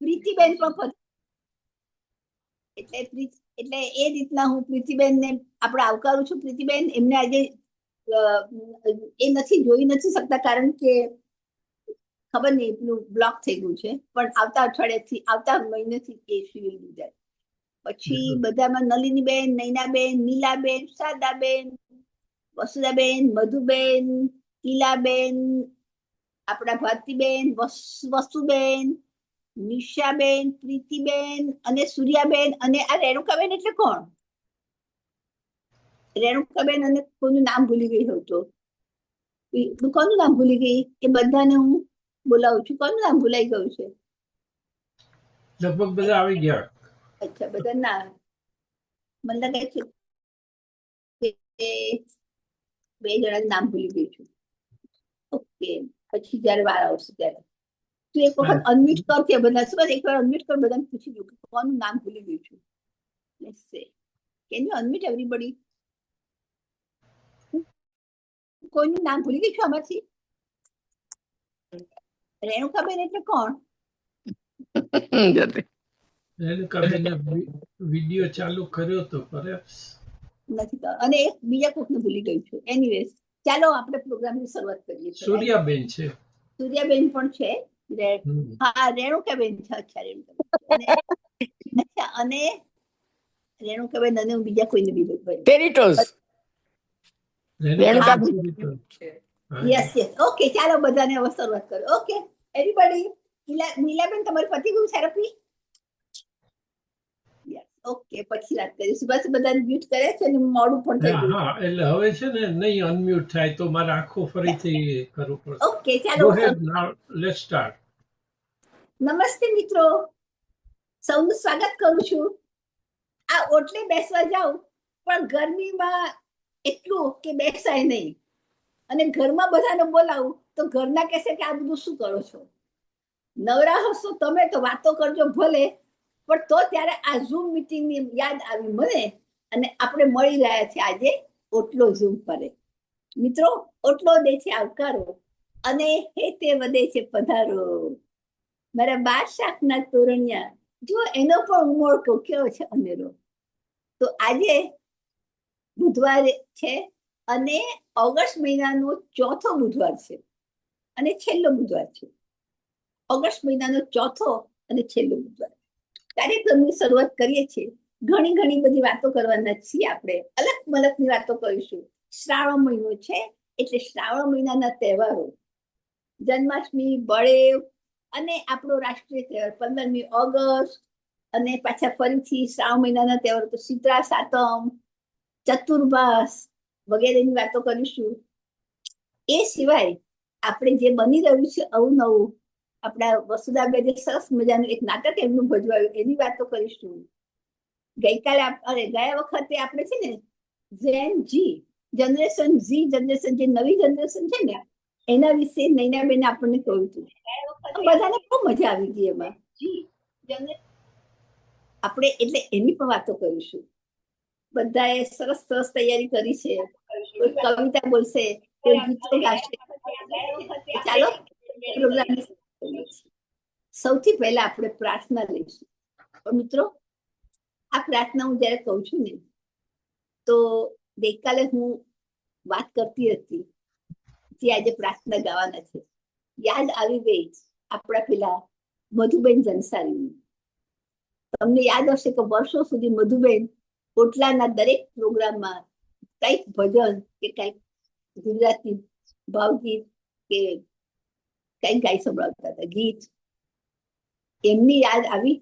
પ્રીતિબેન પણ એટલે એ રીતના હું પ્રીતિબેન ને આપણે આવકારું છું. પ્રીતિબેન એમને આજે એ નથી જોઈ નથી શકતા કારણ કે ખબર નહીં એટલું બ્લોક થઈ ગયું છે, પણ આવતા અઠવાડિયાથી આવતા મહિનેથી એ શી વિલ બી ધેર. પછી બધામાં નલિનીબેન, નૈનાબેન, નીલાબેન, શારદાબેન, વસુધાબેન, મધુબેન, ઈલાબેન, આપણા ભારતીબેન, વસુબેન, નિશાબેન, પ્રીતિબેન અને સૂર્યાબેન અને આ રેણુકાબેન એટલે કોણ? રેણુકાબેન અને કોનું નામ ભૂલી ગઈ હોઉં તો કોનું નામ ભૂલી ગઈ એ બધાને હું બોલાવું છું. કોનું નામ ભૂલાઈ ગયું છે? લગભગ બધા આવી ગયા. અચ્છા, બધા ના મને લાગે છે કે બે જણાનું નામ ભૂલી ગઈ છું. ઓકે, પછી જયારે વાર આવશે ત્યારે તું એક વખત અનમ્યુટ કર કે બધા શું એક વાર અનમ્યુટ કર, બધાને પૂછી દઉં કે કોનું નામ ભૂલી ગઈ છું. લેટ્સ સે કેન યુ અનમ્યુટ એવરીબડી? કોઈનું નામ ભૂલી ગઈ છું આમાંથી? રેણુકાબેન એટલે કોણ? રેણુકાબેને વિડિયો ચાલુ કર્યો તો નથી અને એક બીજા કોકને ભૂલી ગઈ છું. એનીવેઝ ચાલો આપણે પ્રોગ્રામની શરૂઆત કરીએ. સૂર્યાબેન છે. સૂર્યાબેન પણ છે. હા, રેણુકાબેન છે. અચ્છા, રેણુકાબેન અચ્છા, અને રેણુકાબેન અને હું બીજા કોઈને બી ટેરિટોસ યસ યસ. ઓકે, ચાલો બધાને હવે શરૂઆત કરો. Okay everybody. નીલાબેન તમારી પતિ ગયું થેરાપી? ઓકે, પછી વાત કરીશું. બસ બધાને મ્યુટ કરે છે અને મોડું પણ થઈ ગયું. હા, એટલે હવે છે ને નહીં અનમ્યુટ થાય તો મારે આખું ફરીથી કરવું પડશે. ઓકે, ચાલો લેટ્સ સ્ટાર્ટ. નમસ્તે મિત્રો, સૌનું સ્વાગત કરું છું. આ ઓટલે બેસવા જાઉં પણ ગરમીમાં એટલું કે બેસાય નહીં, અને ઘરમાં બધાને બોલાવું તો ઘરના કહેશે કે આ બધું શું કરો છો? નવરા હશો તમે તો વાતો કરજો ભલે, પણ તો ત્યારે આ ઝૂમ મીટિંગની યાદ આવી મને અને આપણે મળી રહ્યા છે આજે ઓટલો ઝૂમ પર. મિત્રો, ઓટલો દે છે આવકારો અને હેતે વધે છે પધારો. મારા 12 શાકના તોરણિયા જો એનો પણ ઉમળકો કેવો છે અનેરો. તો આજે બુધવાર છે અને ઓગસ્ટ મહિનાનો ચોથો બુધવાર છે અને છેલ્લો બુધવાર છે. ઓગસ્ટ મહિનાનો ચોથો અને છેલ્લો બુધવાર. કાર્યક્રમની શરૂઆત કરીએ છીએ. ઘણી બધી વાતો કરવાના છીએ. આપણે અલગ મલકની વાતો કરીશું. શ્રાવણ મહિનો છે એટલે શ્રાવણ મહિનાના તહેવારો, જન્માષ્ટમી, બળેવ અને આપણો રાષ્ટ્રીય તહેવાર 15મી ઓગસ્ટ, અને પાછા ફરીથી શ્રાવણ મહિનાના તહેવારો તો શીતળા સાતમ, ચતુર્માસ વગેરેની વાતો કરીશું. એ સિવાય આપણે જે બની રહ્યું છે અવનવું, આપણા વસુધાબેને સરસ મજાનું એક નાટક એમનું ભજવાયું એની વાતો કરીશું. ગયા વખતે આપણે છે ને ઝેન જી જનરેશન જે નવી જનરેશન છે ને એના વિશે નૈનાબેન આપણને કહ્યું હતું. બધાને બહુ મજા આવી ગઈ એમાં. આપણે એટલે એની પણ વાતો કરીશું. બધાએ સરસ તૈયારી કરી છે. કોઈ કવિતા બોલશે, કોઈ ગીતો ગાશે. ચાલો પ્રોગ્રામ. સૌથી પહેલા આપણે પ્રાર્થના લઈશું. મિત્રો, આ પ્રાર્થના હું જયારે કહું છું ને તો ગઈકાલે હું વાત કરતી હતી જે આજે પ્રાર્થના ગાવાના છે, યાદ આવી ગઈ આપણા પેલા મધુબેન જનસારી. તમને યાદ હશે કે વર્ષો સુધી મધુબેન ઓટલાના દરેક પ્રોગ્રામમાં કઈક ભજન કે કઈક ગુજરાતી ભાવગીત કે કઈક ગાઈ સંભળાવતા હતા, ગીત. એમની યાદ આવી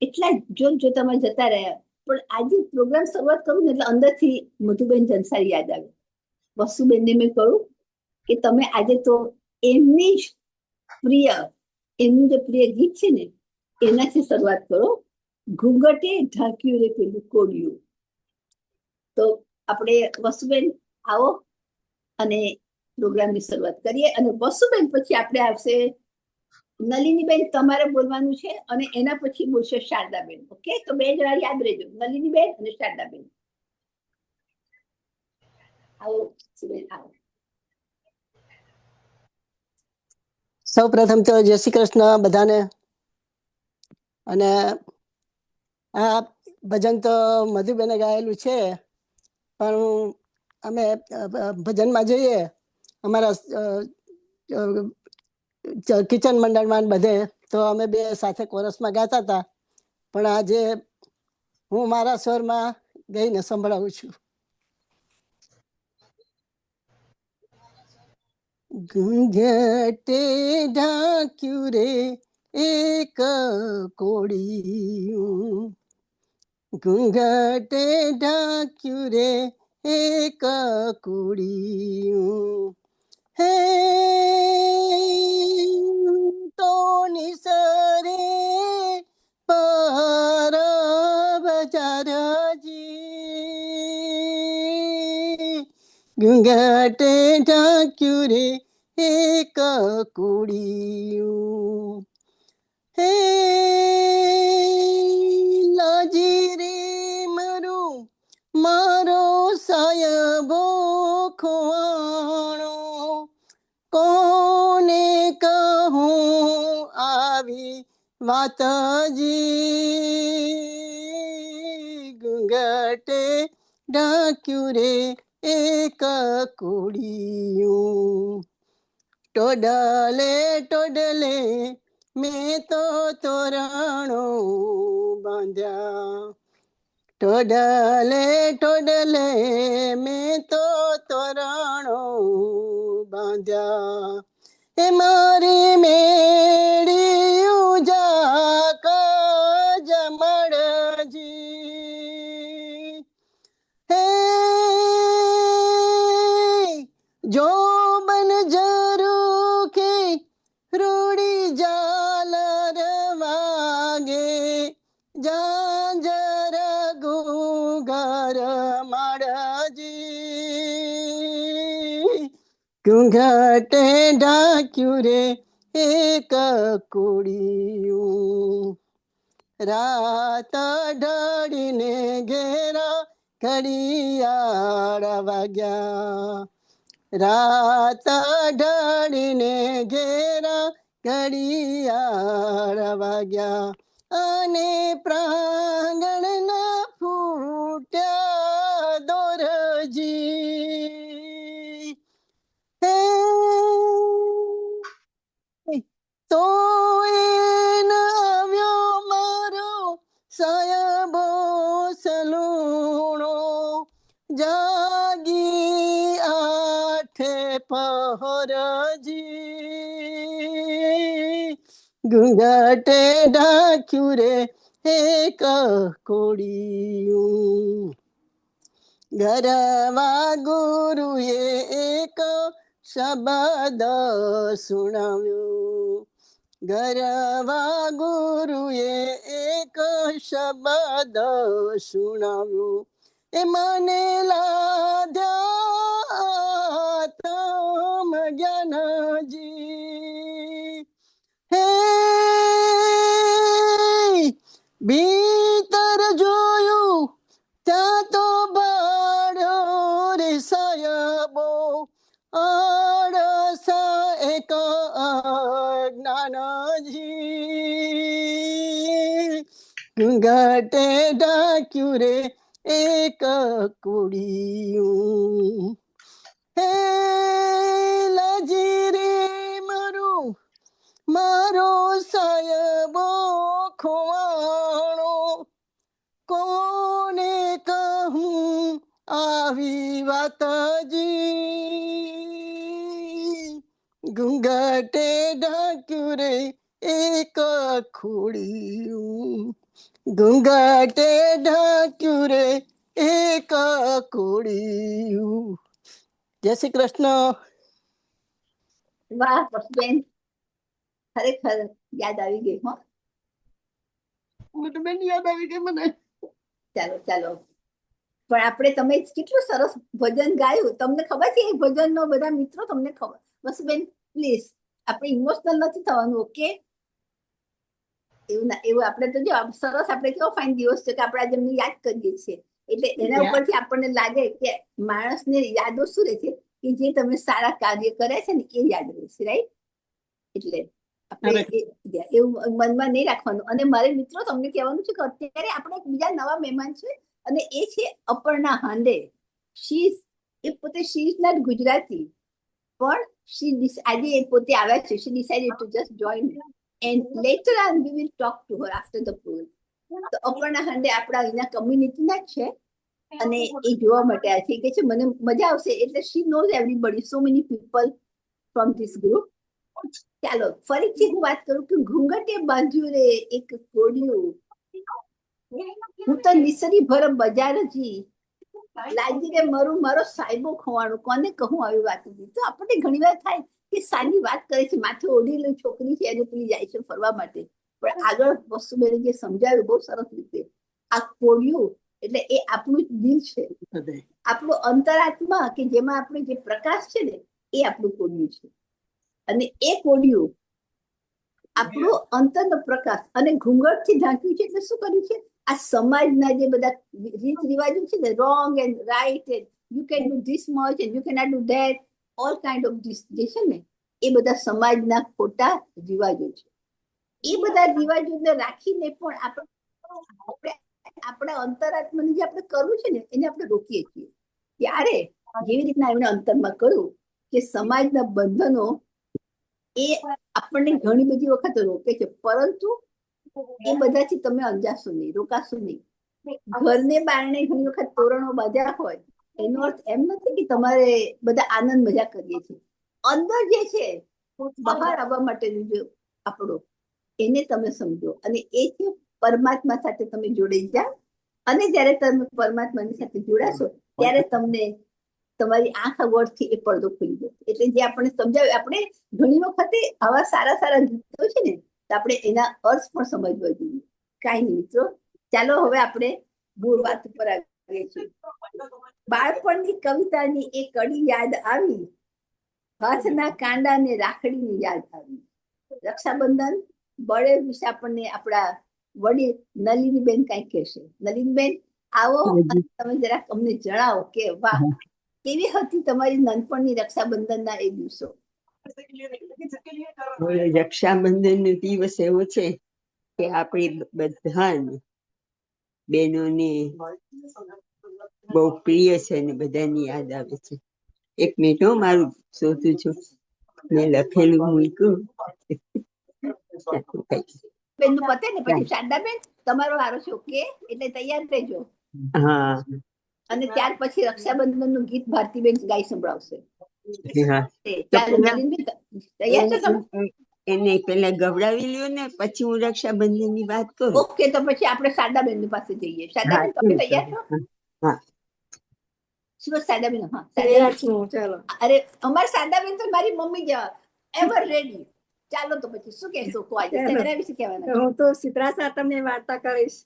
એટલા જોતામાં જતા રહ્યા. પણ આજે પ્રોગ્રામ શરૂઆત કરું ને એટલે અંદરથી મધુબેન જનસારી યાદ આવી. વસુબેનને મેં કહ્યું કે તમે આજે તો એમની જ એમનું જે પ્રિય ગીત છે ને એનાથી શરૂઆત કરો, ઘૂંઘટે ઢાંક્યું રે પેલું કોડિયું. તો આપણે વસુબેન આવો અને પ્રોગ્રામની શરૂઆત કરીએ. અને વસુબેન પછી આપણે આવશે નલિનીબેન, તમારે બોલવાનું છે અને એના પછી બોલશે શારદાબેન. ઓકે, તો બે જણા યાદ રહેજો, નલિનીબેન અને શારદાબેન. આવો વસુબેન, આવો. સૌ પ્રથમ તો જય શ્રી કૃષ્ણ બધાને. અને આ ભજન તો મધુબેને ગાયેલું છે, પણ અમે ભજનમાં જઈએ અમારા કિચન મંડળમાં બધે, તો અમે બે સાથે કોરસમાં ગાતા હતા. પણ આજે હું મારા સ્વરમાં ગઈને સંભળાવું છું. ઘૂંઘટે ઢાંક્યું રે એક કોળિયું, ઘૂંઘટે ઢાંક્યું રે એક કોળિયું, હે તો નિસરે પર બજારજી, ઘૂંઘટે ઢાંક્યું રે એક કોળિયું, હે લાજી રે મારું મારો સાયબો ખોવાણો, કોને કહું આવી વાતજી, ઘૂંઘટે ઢાંક્યું રે એક કોળિયું, ટોડલે ટોડલે મેં તો તોરણો બાંધ્યા, ટોડલે ટોડલે મેં તો તોરણો બાંધ્યા, એ મારી મેળ્યું જાક જમણજી, હે જો બન જરૂખે રૂડી જાલર વાગે, જાંજર ગુગર માળજી, ઘૂંઘટે ઢાંક્યું રે એક કોળિયું, રાત ઢળીને ઘેરા ઘડિયાળ વાગ્યા, રાત ઢળીને ઘેરા ઘડિયાળ વાગ્યા, અને પ્રાંગણના ફૂટ્યા દોરજી, હે તો ન આવ્યો મારો સાયબો સલૂણો, જાગી આઠે પહોરજી, ઘૂંઘટે ઢાંક્યું રે એક કોળિયું, ગરવા ગુરુએ એક શબ્દ સુણાવ્યો, ગરવા ગુરુએ એક શબ્દ સુણાવ્યો, એ મને લાધ્યા તમ જ્ઞાનજી, હે ભીતર જોયું ત્યાં તો બાળ્યો રે સાયબો, આળસા એક જ્ઞાનજી, ઘૂંઘટે ઢાંક્યું રે એક કોળિયું, હે લાજી રે મારું મારો સાયબો ખોવાણો, કોને કહું આવી વાતજી, ઘૂંઘટે ઢાંક્યું રે એક કોળિયું, ઘૂંઘટે ઢાંક્યું રે એક કોળિયું. જય શ્રી કૃષ્ણ. વાહ બેન, ખરેખર યાદ આવી ગઈ. હો, બેન યાદ આવી ગઈ મને. ચાલો ચાલો, પણ આપણે તમે કેટલું સરસ ભજન ગાયું. તમને ખબર છે એ ભજનનો બધા મિત્રો તમને ખબર? બસ બેન પ્લીઝ, આપણે ઇમોશનલ નથી થવાનું, ઓકે? એવું ના, એવું આપણે તો જો સરસ, આપણે કેવો ફાઇન દિવસ છે કે આપણે આજે એમને યાદ કરીએ છીએ, એટલે એના ઉપરથી આપણને લાગે કે માણસને યાદો શું રહે છે કે જે તમે સારા કાર્ય કરે છે ને એ યાદ રહેશે, રાઈટ? એટલે આપણે એવું મનમાં નહીં રાખવાનું. અને મારે મિત્રો તમને કહેવાનું છે કે અત્યારે આપણે એક બીજા નવા મહેમાન છે અને એ છે અપર્ણા હાંડે. એ પોતે શી ઇઝ નોટ ગુજરાતી, પણ આજે એ પોતે આવ્યા છે. She decided to just join and later on we will talk to her after the program. તો અપર્ણા હાંડે આપણા અહીંના કમ્યુનિટીના જ છે અને એ જોવા માટે આ છે કે છે મને મજા આવશે. એટલે she knows everybody, so many people from this group. ચાલો ફરીથી હું વાત કરું કે ઘૂંઘટે બાંધ્યું રે એક કોડિયું, હું તો નિસરી ભર બજાર જી, લાગી રે મારું મારો સાહેબો ખોવાણું, કોને કહું આવી વાત. તો આપણને ઘણી વાર થાય કે સાની વાત કરે છે, માથે ઓઢેલી છોકરી છે એને પેલી જાય છે ફરવા માટે, પણ આગળ વસ્તુબેને જે સમજાવ્યું બહુ સરસ રીતે, આ કોડિયું એટલે એ આપણું દિલ છે, આપણું અંતરાત્મા કે જેમાં આપણે જે પ્રકાશ છે ને એ આપણું કોડિયું છે. અને એ કોડિયું આપણું અંતરનો પ્રકાશ અને ઘૂંઘટથી ઢાંક્યું છે. એટલે શું કર્યું છે, આ સમાજના જે બધા રીત રિવાજો છે ને, wrong and right and you can do this much and you can not do that, all kind of this જે છે ને એ બધા સમાજના ખોટા રિવાજો છે. એ બધા રિવાજોને રાખીને પણ આપણે આપણા અંતરાત્માને જે આપણે કરવું છે ને એને આપણે રોકીએ છીએ. ત્યારે જેવી રીતના એમણે અંતરમાં કહ્યું કે સમાજના બંધનો એ આપણને ઘણી બધી વખત રોકે છે, પરંતુ એ બધાથી તમે અંજાશો નહીં, રોકાશો નહીં. ઘરને બારણે ઘણી વખત તોરણો બાંધ્યા હોય એનો અર્થ એમ નથી કે તમારે બધા આનંદ મજા કરીએ છીએ. અંદર જે છે બહાર આવવા માટેનું જે આપણું એને તમે સમજો અને એ છે પરમાત્મા સાથે તમે જોડાઈ જાઓ. અને જ્યારે તમે પરમાત્માની સાથે જોડાશો ત્યારે તમને તમારી આંખ આગળથી એ પડદો ખુલી જશે. એટલે જે આપણે સમજાવ્યું, આપણે ઘણી વખતે આવા સારા સારા ગીતો છે ને તો આપણે એના અર્થ પણ સમજવા જોઈએ. કાંઈ નહીં મિત્રો, ચાલો હવે આપણે મૂળ વાત ઉપર આવીએ છીએ. બાળપણની કવિતાની એ કડી યાદ આવી, હાથના કાંડા ને રાખડીની યાદ આવી. રક્ષાબંધન બળે વિશે આપણને આપણા વડીલ નલિનીબેન કઈ કહેશે. નલિનીબેન આવો અને તમે જરાક અમને જણાવો કે વાહ કેવી હતી તમારી નાનપણની રક્ષાબંધનના એ દિવસો. રક્ષાબંધન નો દિવસ એવો છે કે આપણી બધાને બહેનોને બહુ પ્રિય છે અને બધાની યાદ આવે છે. એક મિનિટ હો, મારું શોધું છું, મેં લખેલું મૂક્યું. બેન નું પતે ને પછી શારદાબેન તમારો વારો છે, ઓકે? એટલે તૈયાર રહેજો. હા, અને ત્યાર પછી રક્ષાબંધન નું ગીત ભારતીબેન ગાઈ સંભળાવશે. હા. ચાલો નલિનબેન તૈયાર છો તમે? એને પેલા ગવડાવી લ્યો ને પછી હું રક્ષાબંધન ની વાત કરું. ઓકે, તો પછી આપણે શારદાબેન પાસે જઈએ. શારદાબેન તમે તૈયાર છો? હા, શું શારદાબેન? હા તૈયાર છું, ચાલો. અરે અમારી શારદાબેન તો મારી મમ્મી જેવા એવર રેડી. ચાલો તો પછી શું કહેશો? આજે તેના વિશે કહેવાના. હું તો શીતળા સાતમની વાર્તા કરીશ,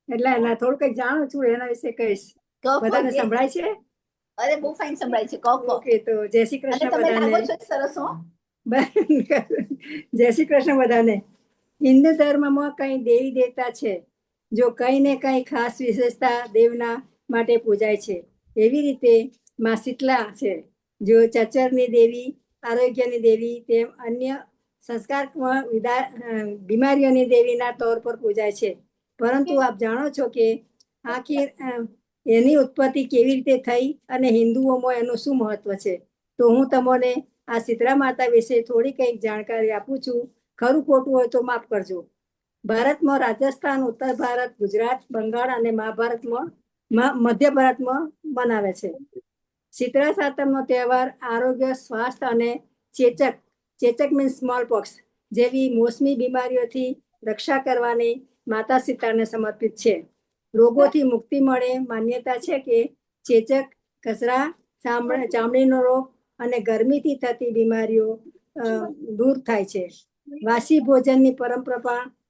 એટલે એના થોડું કઈ જાણું છું, એના વિશે કહીશ. બધાને સંભળાય છે? અરે બહુ ફાઇન સંભળાય છે. કહો કહો. ઓકે, તો જય શ્રી કૃષ્ણ તમે લાગો બધાને. છો સરસ હો. જય શ્રી કૃષ્ણ બધાને. હિન્દુ ધર્મમાં કઈ દેવી દેવતા છે, જો કઈ ને કઈ ખાસ વિશેષતા દેવના માટે પૂજાય છે. એવી રીતે માં શીતલા છે, જો ચચરની દેવી, આરોગ્યની દેવી, તેમ અન્ય સંસ્કારમાં બીમારીઓની દેવીના તौर પર પૂજાય છે. પરંતુ આપ જાણો છો કે આખી એની ઉત્પત્તિ કેવી રીતે થઈ અને હિન્દુઓમાં એનું શું મહત્વ છે? તો હું તમને આ શીતળા માતા વિશે થોડી કંઈક જાણકારી આપું છું. ખરું ખોટું હોય તો માફ કરજો. ભારતમાં રાજસ્થાન, ઉત્તર ભારત, ગુજરાત, બંગાળ અને મધ્ય ભારતમાં મનાવે છે. શીતળા સાતમનો તહેવાર આરોગ્ય, સ્વાસ્થ્ય અને ચેચક મીન્સ સ્મોલ પોક્સ જેવી મોસમી બીમારીઓથી રક્ષા કરવાની માતા સીતાને સમર્પિત છે. રોગોથી મુક્તિ મળે. માન્યતા છે કે ચેચક, કચરા, ચામડીનો રોગ અને ગરમીથી થતી બીમારીઓ દૂર થાય છે. વાસી ભોજનની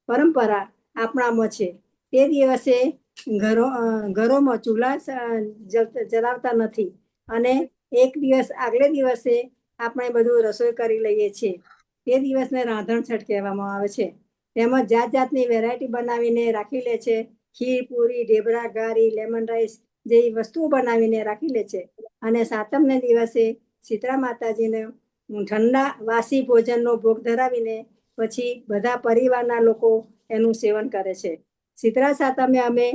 પરંપરા આપણામાં છે. તે દિવસે ઘરોમાં ચૂલા જલાવતા નથી અને એક દિવસ આગલે દિવસે આપણે બધું રસોઈ કરી લઈએ છીએ. તે દિવસને રાંધણ છઠ કહેવામાં આવે છે. તેમાં જાત જાતની વેરાયટી બનાવીને રાખી લે છે. ખીર, પૂરી, ઢેબરા, ગારી, લેમન રાઈસ જેવી વસ્તુઓ બનાવીને રાખી લે છે. અને સાતમને દિવસે શીતળા માતાજીને ઠંડા વાસી ભોજનનો ભોગ ધરાવીને પછી બધા પરિવારના લોકો એનું સેવન કરે છે. શીતળા સાતમે અમે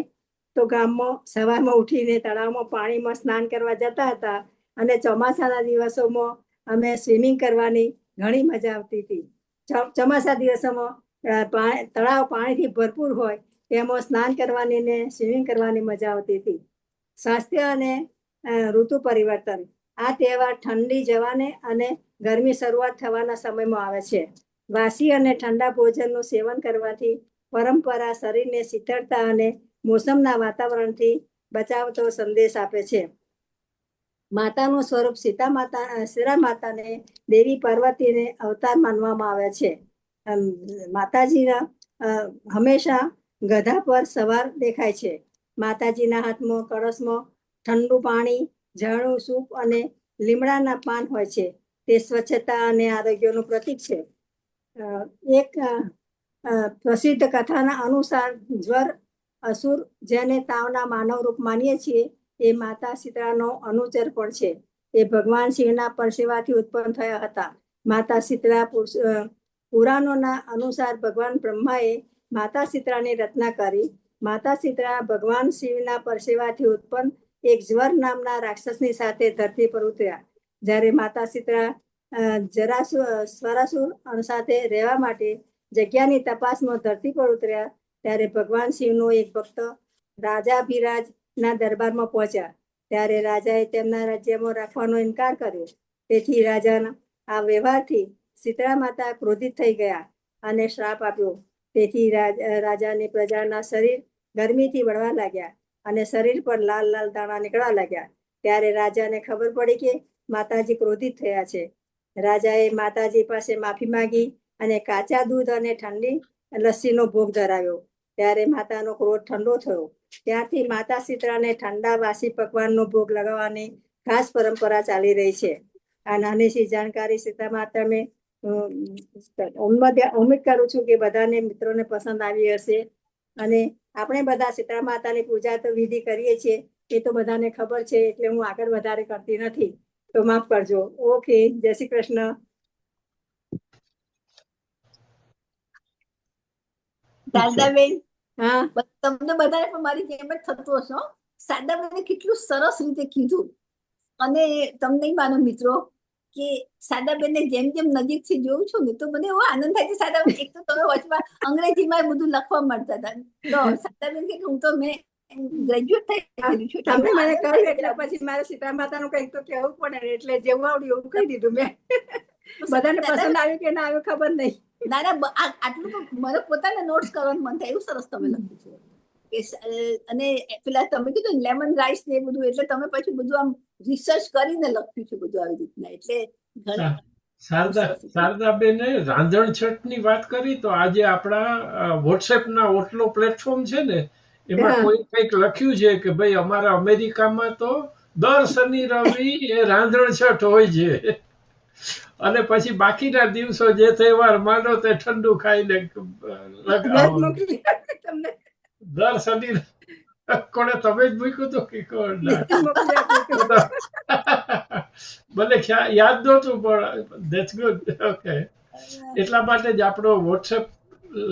તો ગામમાં સવારમાં ઉઠીને તળાવમાં પાણીમાં સ્નાન કરવા જતા હતા અને ચોમાસાના દિવસોમાં અમે સ્વિમિંગ કરવાની ઘણી મજા આવતી હતી. ચોમાસા દિવસોમાં તળાવ પાણીથી ભરપૂર હોય તેમાં સ્નાન કરવાની ને સ્વિમિંગ કરવાની મજા આવતી હતી. સ્વાસ્થ્ય અને ઋતુ પરિવર્તન. આ તહેવાર ઠંડી જવાને અને ગરમી શરૂઆત થવાના સમયમાં આવે છે. વાસી અને ઠંડા ભોજનનું સેવન કરવાથી પરંપરા શરીરને શીતળતા અને મોસમના વાતાવરણથી બચાવતો સંદેશ આપે છે. માતાનું સ્વરૂપ શીરા માતાને દેવી પાર્વતીને અવતાર માનવામાં આવે છે. માતાજીના હંમેશા ગધા પર સવાર દેખાય છે. માતાજીના હાથમાં કળશમાં ઠંડુ પાણી, ઝાડું, સૂપ અને લીમડાના પાન હોય છે. તે સ્વચ્છતા અને આરોગ્યનું પ્રતીક છે. એક પ્રસિદ્ધ કથાના અનુસાર જ્વર અસુર જેને તાવના માનવ રૂપ માનીએ છીએ એ માતા શીતળાનો અનુચર પણ છે. એ ભગવાન શિવના પરસેવાથી ઉત્પન્ન થયા હતા. માતા શીતળા પુરાણોના અનુસાર ભગવાન બ્રહ્માએ માતા શીતળાની રચના કરી. માતા શીતળા ભગવાન શિવના પરસેવાથી ઉત્પન્ન એક જ્વર નામના રાક્ષસની સાથે ધરતી પર ઉતર્યા. જ્યારે માતા શીતળા સ્વરાસુર સાથે રહેવા માટે જગ્યાની તપાસમાં ધરતી પર ઉતર્યા ત્યારે ભગવાન શિવનો એક ભક્ત રાજાભિરાજ ના દરબારમાં પહોંચ્યા. ત્યારે રાજાએ તેમના રાજ્યમાં રાખવાનો ઇનકાર કર્યો. તેથી રાજાના આ વ્યવહારથી શીતળા માતા ક્રોધિત થઈ ગયા અને શ્રાપ આપ્યો. તેથી રાજાની પ્રજાના શરીર ગરમીથી બળવા લાગ્યા અને શરીર પર લાલ લાલ દાણા નીકળવા લાગ્યા. ત્યારે રાજાને ખબર પડી કે માતાજી ક્રોધિત થયા છે. રાજાએ માતાજી પાસે માફી માંગી અને કાચા દૂધ અને ઠંડી લસ્સીનો ભોગ ધરાવ્યો. ત્યારે માતાનો ક્રોધ ઠંડો થયો. ત્યારથી માતા શીતળાને ઠંડા વાસી પકવાનનો ભોગ લગાવવાની ખાસ પરંપરા ચાલી રહી છે. આ નાની સી જાણકારી શીતળા માતા મેં ઉમ્મીદ કરું છું કે બધાને મિત્રોને પસંદ આવી હશે. અને આપણે બધા શીતળા માતાની પૂજા તો વિધિ કરીએ છીએ એ તો બધાને ખબર છે, એટલે હું આગળ વધારે કરતી નથી, તો માફ કરજો. ઓકે, જય શ્રી કૃષ્ણ. શારદાબેન, હા, તમને બધાને પણ મારી જેમ જ થતું હશે. શારદાબેને કેટલું સરસ રીતે કીધું. અને તમને માનો મિત્રો કે શારદાબેનને જેમ જેમ નજીકથી જોઉં છું ને તો મને એવો આનંદ થાય છે. શારદાબેન, એક તો તમે વચમાં અંગ્રેજીમાં બધું લખવા મળતા હતા, તો શારદાબેન કે હું તો મેં ગ્રેજ્યુએટ થઈ ગયેલી છું. તમે મને કહ્યું એટલે પછી મારે શીતળા માતાનું કંઈક તો કહેવું પડે, એટલે જેવું આવડ્યું એવું કહી દીધું મેં. બધાને પસંદ આવ્યું કે ના આવ્યું ખબર નહીં. ના ના, આટલું તો મને પોતાને નોટ્સ કરવાનું મન થાય. એવું સરસ તમે લખ્યું છે. અને પેલા તમે કીધું લેમન રાઈસ ને બધું, એટલે તમે પછી બધું આમ રિસર્ચ કરીને લખ્યું છે બધું આવી રીતના. એટલે શારદાબેને રાંધણછટ ની વાત કરી તો આજે આપણા વોટ્સએપ ના ઓટલો પ્લેટફોર્મ છે ને એમાં કોઈ કંઈક લખ્યું છે કે ભાઈ અમારા અમેરિકામાં તો દર શનિ રવિ એ રાંધણછટ હોય છે અને પછી બાકીના દિવસો જે તહેવાર માનો તે ઠંડુ ખાઈને દર શનિ કોને તમે જ મૂક્યું હતું કે કોણ? મને યાદ નહોતું, પણ ધેટ્સ ગુડ. ઓકે, એટલા માટે જ આપણો વોટ્સએપ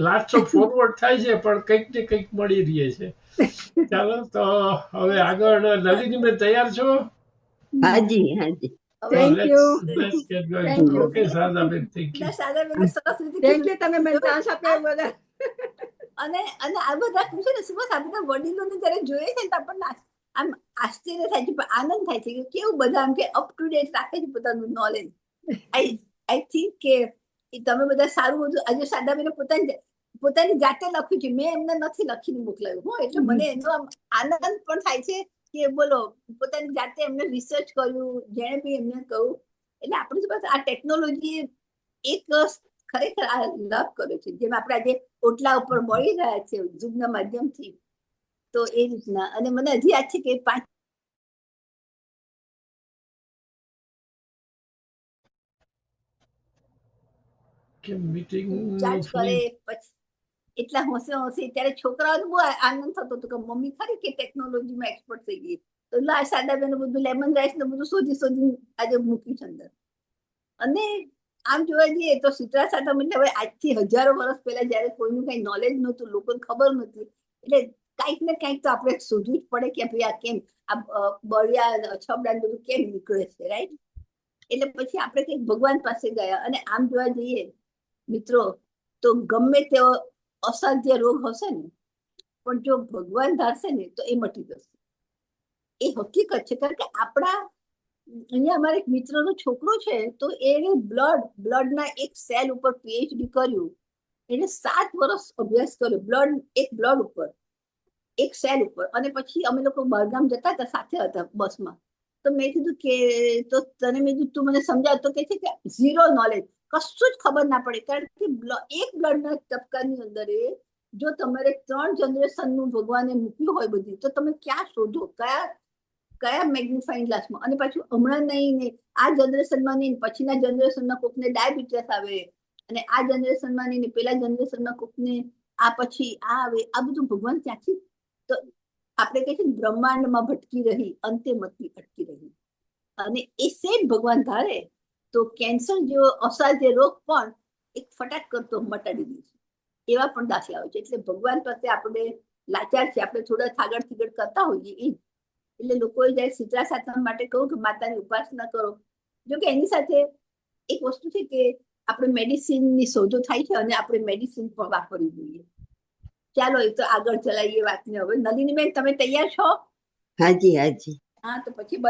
લાસ્ટ ફોરવર્ડ થાય છે, પણ કંઈક ને કંઈક મળી રહે છે. ચાલો, તો હવે આગળ નલિનીબેન તૈયાર છો? હાજી હાજી. Thank you. Let's get going. Okay, Shardaben, thank you. Shardaben સરસ રીતે થેન્ક યુ, તમે મને ચાન્સ આપ્યો બધા. અને આ બધા છે ને સુભાષ, આ બધા વડીલોને જયારે જોઈએ છે ને તો આપણને આમ આશ્ચર્ય થાય છે, પણ આનંદ થાય છે કે કેવું બધા આમ કે અપ ટુ ડેટ રાખે છે પોતાનું નોલેજ. આઈ થિંક કે તમે બધા સારું બધું આજે શારદાબેને પોતાની જાતે લખ્યું છે, મેં એમને નથી લખીને મોકલાયું હો. એટલે મને એનો આમ આનંદ પણ થાય છે કે બોલો પોતાની જાતે એમને રિસર્ચ કર્યું, જેને બી એમને કહ્યું. એટલે આપણી પાસે આ ટેકનોલોજી એક ખરેખર આ લાભ કર્યો છે, જેમ આપણે આજે ઓટલા ઉપર મળી રહ્યા છે ઝૂમના માધ્યમથી, તો એ રીતના. અને મને હજી યાદ છે કે 5 મીટિંગ ચાર્જ કરે પછી એટલા હોશે ત્યારે છોકરાઓને બહુ આનંદ થતો હતો કે મમ્મી ખરી કે ટેકનોલોજીમાં એક્સપર્ટ થઈ ગઈ. તો શારદાબેન બધું લેમન રાઈસ ને બધું શોધી આજે મૂક્યું છે અંદર. અને આમ જોવા જઈએ તો શીતળા સાતમ એટલે હવે આજથી હજારો વર્ષ પહેલા જયારે કોઈનું કઈ નોલેજ નહોતું, લોકોને ખબર નહોતી, એટલે કઈક ને કઈક તો આપણે શોધવું જ પડે કે ભાઈ આ કેમ આ બળિયા છબડા બધું કેમ નીકળે છે, રાઈટ? એટલે પછી આપણે કઈક ભગવાન પાસે ગયા, અને આમ જોવા જઈએ મિત્રો તો ગમે તેવો અસાધ્ય રોગ હશે ને, પણ જો ભગવાન ધારશે ને તો એ મટી જશે. એ હકીકત છે. કારણ કે આપણા અહીંયા અમારા એક મિત્રનો છોકરો છે, તો એને બ્લડના એક સેલ ઉપર પીએચડી કર્યું. એને 7 વર્ષ અભ્યાસ કર્યો બ્લડ ઉપર, એક સેલ ઉપર. અને પછી અમે લોકો બહારગામ જતા હતા, સાથે હતા બસમાં. તો મેં કીધું કે તો તને મેં કીધું તું મને સમજાવ. તો કે છે કે ઝીરો નોલેજ, કશું જ ખબર ના પડે. કારણ કે એક બ્લડના ટપકાની અંદર જો તમારે 3 જનરેશનનું ભગવાને મૂક્યું હોય બધી, તો તમે ક્યાં શોધો, કયા મેગ્નિફાઈંગ ગ્લાસમાં? અને પાછું હમણાં નહીં, આ જનરેશનમાં નહીં, પછીના જનરેશનમાં કોકને ડાયાબિટીસ આવે, અને આ જનરેશનમાં નહીં, પેલા જનરેશનમાં કોકને આ પછી આ આવે. આ બધું ભગવાન ક્યાંથી? તો આપણે કહીએ છીએ બ્રહ્માંડમાં ભટકી રહી, અંતે મતી અટકી રહી. અને એ સેમ ભગવાન ધારે તો કેન્સર જેવો અસાધ્ય રોગ પણ એક ફટાક કરતો મટાડી દે છે. એવા પણ દાખલાઓ છે. એટલે ભગવાન પાસે આપણે લાચાર છે, આપણે થોડા થાગડ થીગડ કરતા હોઈએ એ. એટલે લોકોએ જયારે શીતળા સાતમ માટે કહું કે માતાની ઉપાસના કરો, જો કે એની સાથે એક વસ્તુ છે કે આપણે મેડિસિનની શોધો થાય છે, અને આપણે મેડિસિન પણ વાપરવી જોઈએ. ચાલો એ તો આગળ ચલાવીએ વાતને. હવે નલિનીબેન, તમે તૈયાર છો? હાજી હાજી. હા, તો પછી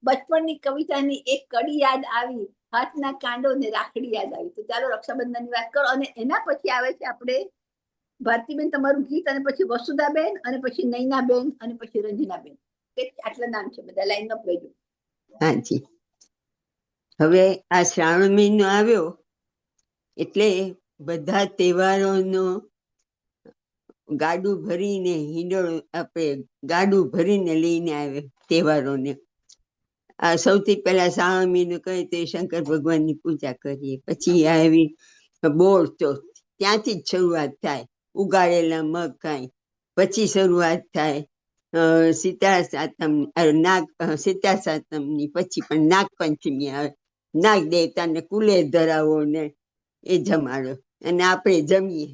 બચપણની કવિતાની એક કડી યાદ આવી, હાથના કાંડો ને રાખડી યાદ આવી. તો ચાલો રક્ષાબંધનની વાત કરો. અને એના પછી આવે છે આપણે ભારતીબેન તમારું ગીત, અને પછી વસુધાબેન, અને પછી નૈનાબેન, અને પછી રંજનાબેન. આટલા નામ છે બધા, લાઈન અપ લેજો. હાજી. હવે આ શ્રાવણ મહિનો આવ્યો એટલે બધા તહેવારોનો ગાડું ભરીને આપણે ગાડું ભરીને લઈને આવે તહેવારોને. આ સૌથી પહેલા શ્રાવણ મહિનો કહે તો શંકર ભગવાનની પૂજા કરીએ. પછી આવી બોર ચોથ, ત્યાંથી જ શરૂઆત થાય. ઉગાડેલા મગ ખાય. પછી શરૂઆત થાય શીતળા સાતમની. પછી પણ નાગપંચમી આવે. નાગ દેવતાને કુલે ધરાવો ને એ જમાડો, અને આપણે જમીએ.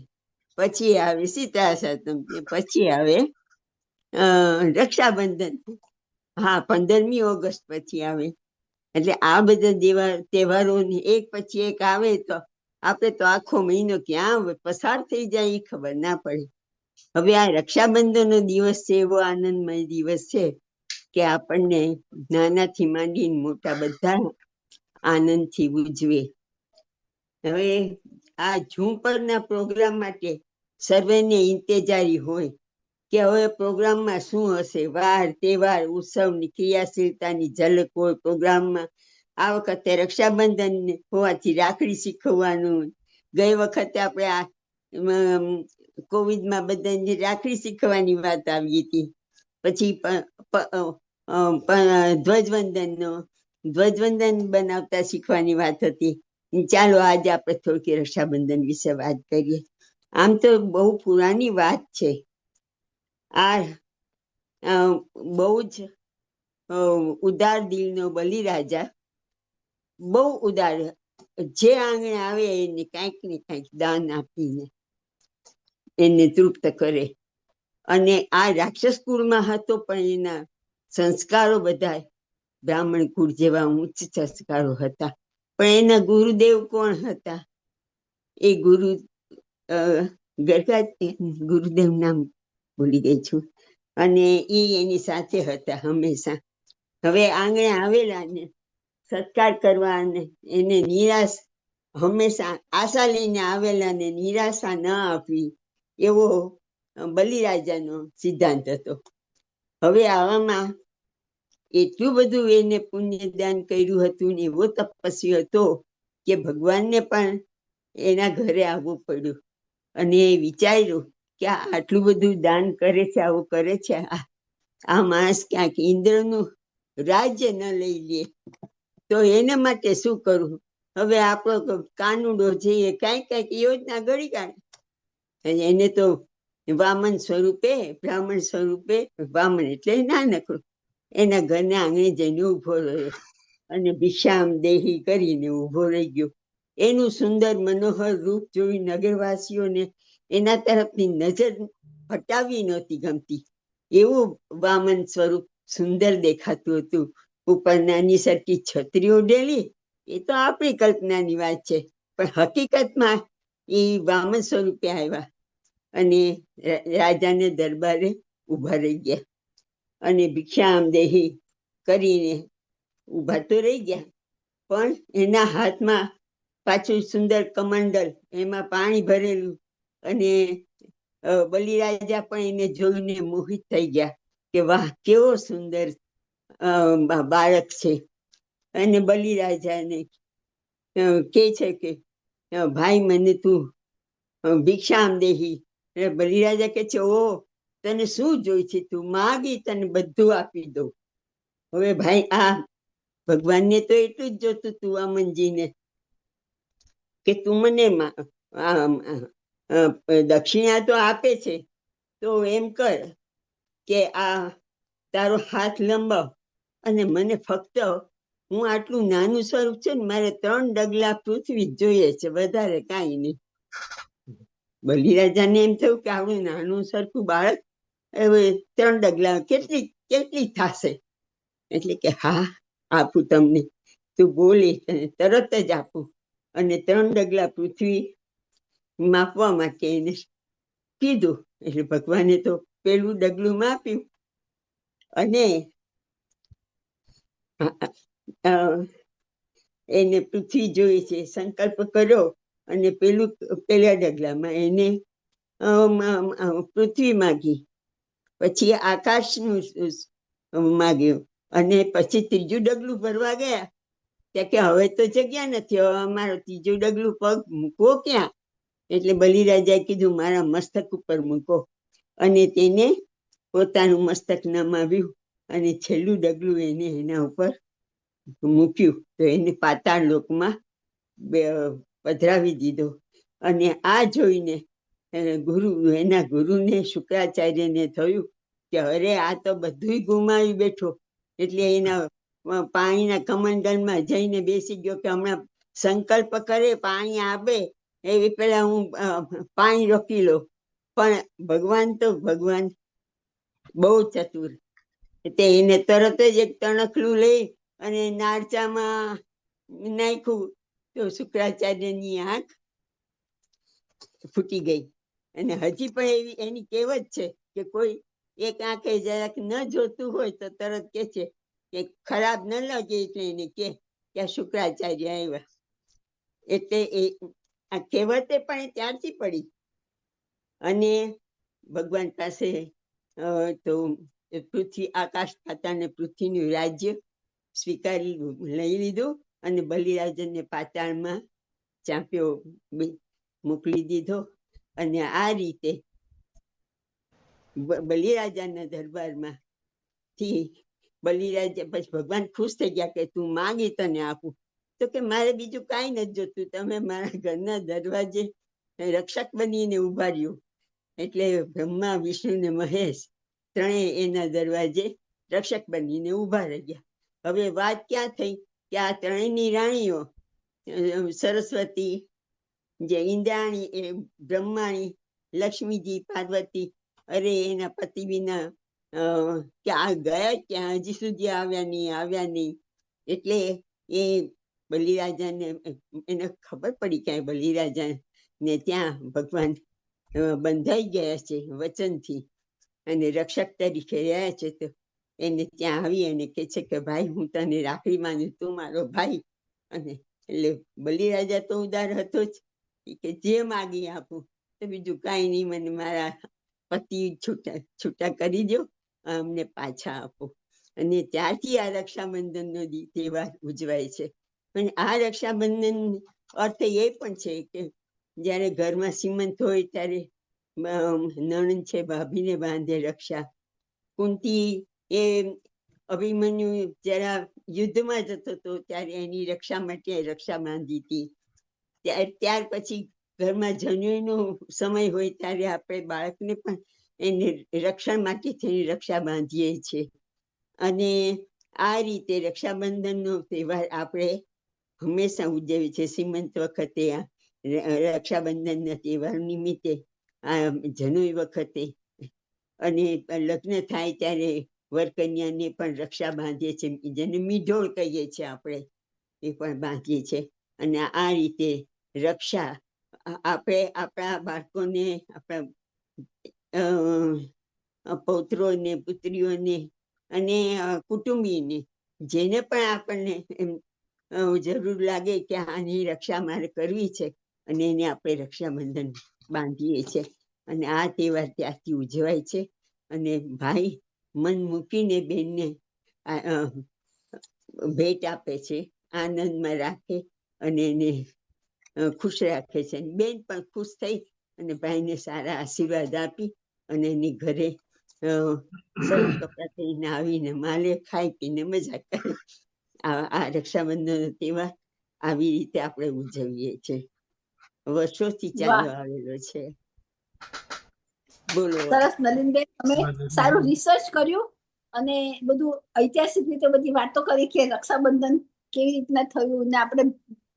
પછી આવે શીતળા સાતમ, પછી આવે રક્ષાબંધન. હા, 15મી ઓગસ્ટ પછી આવે. એટલે આ બધા તહેવારો એક પછી એક આવે તો આપણે તો આખો મહિનો ક્યાં પસાર થઈ જાય એ ખબર ના પડે. હવે આ રક્ષાબંધનનો દિવસ છે, એવો આનંદમય દિવસ છે કે આપણને નાનાથી માંડીને મોટા બધા આનંદથી ઉજવે. હવે આ ઝુંપડના પ્રોગ્રામ માટે સર્વેને ઇંતેજારી હોય કે હવે પ્રોગ્રામમાં શું હશે. વાર તહેવાર ઉત્સવની ક્રિયાશીલતાની ઝલક હોય પ્રોગ્રામમાં. આ વખતે રક્ષાબંધન હોવાથી રાખડી શીખવવાનું. ગઈ વખતે આપણે કોવિડમાં બધાને રાખડી શીખવાની વાત આવી હતી. પછી ધ્વજવંદન બનાવતા શીખવાની વાત હતી. ચાલો આજે આપણે થોડીક રક્ષાબંધન વિશે વાત કરીએ. આમ તો બહુ પુરાની વાત છે. આ બહુ જ ઉદાર દિલનો બલિરાજા, બહુ ઉદાર. જે આંગણે આવે એને કાંઈક ને કાંઈક દાન આપીને એને તૃપ્ત કરે. અને આ રાક્ષસ કુળમાં હતો, પણ એના સંસ્કારો બધા બ્રાહ્મણ કુળ જેવા ઉચ્ચ સંસ્કારો હતા. પણ એના ગુરુદેવ કોણ હતા? એ ગુરુદેવ નામ ભૂલી ગઈ છું. અને એ એની સાથે હતા હંમેશા. હવે આંગણે આવેલા ને સત્કાર કરવા અને એને નિરાશ, હંમેશા આશા લઈને આવેલા ને નિરાશા ન આપવી, એવો બલિરાજાનો સિદ્ધાંત હતો. હવે આવામાં એટલું બધું એને પુણ્યદાન કર્યું હતું ને એવો તપસ્વી હતો કે ભગવાનને પણ એના ઘરે આવવું પડ્યું. અને એ વિચાર્યું કે આટલું બધું દાન કરે છે, આવું કરે છે, આ માણસ ક્યાંક ઇન્દ્રનું રાજ્ય ન લઈ લે તો એને માટે શું કરવું? હવે આપણો કાનુડો છે એ કઈક યોજના ઘડી કાઢે. એને તો વામન સ્વરૂપે, બ્રાહ્મણ સ્વરૂપે, વામન એટલે નાનકડું, એના ઘરના આંગણે જઈને ઉભો રહ્યો અને ભિક્ષામ દેહી કરીને ઉભો રહી ગયો. એનું સુંદર મનોહર રૂપ જોઈ નગરવાસીઓને એના તરફની નજર હટાવવી નહોતી ગમતી. એવું વામન સ્વરૂપ સુંદર દેખાતું હતું. ઉપર નાની સરખી છત્રી ઉડેલી, એ તો આપણી કલ્પનાની વાત છે, પણ હકીકતમાં એ વામન સ્વરૂપે આવ્યા અને રાજાને દરબારે ઉભા રહી ગયા અને ભિક્ષામ દેહી કરીને ઉભા તો રહી ગયા, પણ એના હાથમાં પાછું સુંદર કમંડલ, એમાં પાણી ભરેલું. અને બલિરાજા પણ એને જોઈને મોહિત થઈ ગયા કે વાહ, કેવો સુંદર બાળક છે. અને બલિરાજાને કે છે કે ભાઈ મને તું ભિક્ષામ દેહી. બલિરાજા કે છે, ઓ તને શું જોઈ છે, તું માગી તને બધું આપી દઉં. હવે ભાઈ આ ભગવાનને તો એટલું જ જોતું તું વામનજીને કે તું મને દક્ષિણા તો આપે છે, તો એમ કર કે આ તારો હાથ લંબાવ અને મને ફક્ત, હું આટલું નાનું સ્વરૂપ છે ને, મારે 3 ડગલા પૃથ્વી જોઈએ છે, વધારે કાંઈ નહીં. બલિરાજાને એમ થયું કે આવડું નાનું સરખું બાળક, હવે 3 ડગલા કેટલી થશે? એટલે કે હા, આપું તમને, તું બોલી તરત જ આપું. અને 3 ડગલા પૃથ્વી માપવા માટે એને કીધું. એટલે ભગવાને તો પેલું ડગલું માપ્યું અને એને પૃથ્વી જોઈ છે, સંકલ્પ કર્યો અને પેલા ડગલામાં એને પૃથ્વી માગી, પછી આકાશનું માગ્યું, અને પછી 3જું ડગલું ભરવા ગયા ત્યાં કે હવે તો જગ્યા નથી, હવે અમારો 3જું ડગલું પગ મૂકવો ક્યાં? એટલે બલિરાજાએ કીધું મારા મસ્તક ઉપર મૂકો, અને તેને પોતાનું મસ્તક નમાવ્યું અને છેલ્લું ડગલું એને એના ઉપર મૂક્યું, તો એને પાતાળ લોકમાં પધરાવી દીધો. અને આ જોઈને એના ગુરુને શુક્રાચાર્યને થયું કે અરે આ તો બધું ગુમાવી બેઠો. એટલે એના પાણીના કમંડલમાં જઈને બેસી ગયો કે હમણાં સંકલ્પ કરે પાણી આપે એવી પેલા હું પાણી રોકી લો. પણ ભગવાન બહુ ચતુર, તે એને તરત જ એક તણખલું લઈ અને નાળચામાં નાખ્યું, તો શુક્રાચાર્યની આંખ ફૂટી ગઈ. અને હજી પણ એની કહેવત છે કે કોઈ એક આંખે જરાક ન જોતું હોય તો તરત કે છે કે ખરાબ ન લાગે, એટલે એને કે આ શુક્રાચાર્ય આવ્યા. એટલે આ કહેવતે પણ ત્યારથી પડી. અને ભગવાન પાસે તો પૃથ્વી, આકાશ પાતાળ ને પૃથ્વીનું રાજ્ય સ્વીકારી લઈ લીધું અને બલિરાજનને પાતાળમાં ચાંપ્યો મોકલી દીધો. અને આ રીતે બલિરાજાના દરબારમાં થી બલિરાજા પછી ભગવાન ખુશ થઈ ગયા કે તું માંગી તને આપું. તો કે મારે બીજું કાંઈ નથી જોતું, તમે મારા ઘરના દરવાજે રક્ષક બનીને ઉભા રહ્યો. એટલે બ્રહ્મા, વિષ્ણુ ને મહેશ ત્રણેય એના દરવાજે રક્ષક બનીને ઉભા રહી ગયા. હવે વાત ક્યાં થઈ કે આ ત્રણેયની રાણીઓ સરસ્વતી, જે ઇન્દ્રાણી એ બ્રહ્માણી, લક્ષ્મીજી પાર્વતી, અરે એના પતિ વિના ક્યાં ગયા, ક્યાં હજી સુધી આવ્યા નહીં. એટલે એ બલિરાજાને એને ખબર પડી કે બલિરાજા ને ત્યાં ભગવાન બંધાઈ ગયા છે વચનથી અને રક્ષક તરીકે રહ્યા છે. તો એને ત્યાં આવી અને કે છે કે ભાઈ હું તને રાખડી માનું, તું મારો ભાઈ. અને એટલે બલિરાજા તો ઉદાર હતો જ, કે જે માગી આપું, તો બીજું કાંઈ નહીં, મને મારા પતિ છૂટા કરી દો, અમને પાછા આપો. અને ત્યારથી આ રક્ષાબંધનનો તહેવાર ઉજવાય છે. પણ આ રક્ષાબંધન અર્થ એ પણ છે કે જયારે ઘરમાં સીમંત હોય ત્યારે નણંદ છે ભાભીને બાંધે રક્ષા. કુંતી એ અભિમન્યુ જરા યુદ્ધમાં જતો હતો ત્યારે એની રક્ષા માટે રક્ષા બાંધી હતી. ત્યાર પછી ઘરમાં જનોઈનો સમય હોય ત્યારે આપણે બાળકને પણ એને રક્ષણ માટે થઈને રક્ષા બાંધીએ છીએ. અને આ રીતે રક્ષાબંધનનો તહેવાર આપણે હંમેશા ઉજવે છે. સીમંત વખતે, આ રક્ષાબંધનના તહેવાર નિમિત્તે, આ જનોઈ વખતે, અને લગ્ન થાય ત્યારે વરકન્યાને પણ રક્ષા બાંધીએ છીએ, જેને મીઢોળ કહીએ છીએ આપણે, એ પણ બાંધીએ છીએ. અને આ રીતે રક્ષા આપણે આપણા બાળકોને, આપણા પૌત્રોને, પુત્રીઓને અને કુટુંબીને, જેને પણ આપણને એમ જરૂર લાગે કે આની રક્ષા મારે કરવી છે, અને એને આપણે રક્ષાબંધન બાંધીએ છીએ. અને આ તહેવાર ત્યાંથી ઉજવાય છે. અને ભાઈ મન મૂકીને બેનને ભેટ આપે છે, આનંદમાં રાખે અને એને ખુશ રાખે છે. બેન પણ ખુશ થઈ અને ભાઈને સારા આશીર્વાદ આપી અને એની ઘરે સરસ કપડા થઈને આવીને માલે, ખાઈ પીને મજા કરે. આ રક્ષાબંધનનો તહેવાર આવી રીતે આપણે ઉજવીએ છીએ. વર્ષોથી ચાલ્યો આવેલો છે. બોલો. સરસ નલિનબેન, તમે સારું રિસર્ચ કર્યું અને બધું ઐતિહાસિક રીતે બધી વાતો કરી કે રક્ષાબંધન કેવી રીતના થયું. ને આપણે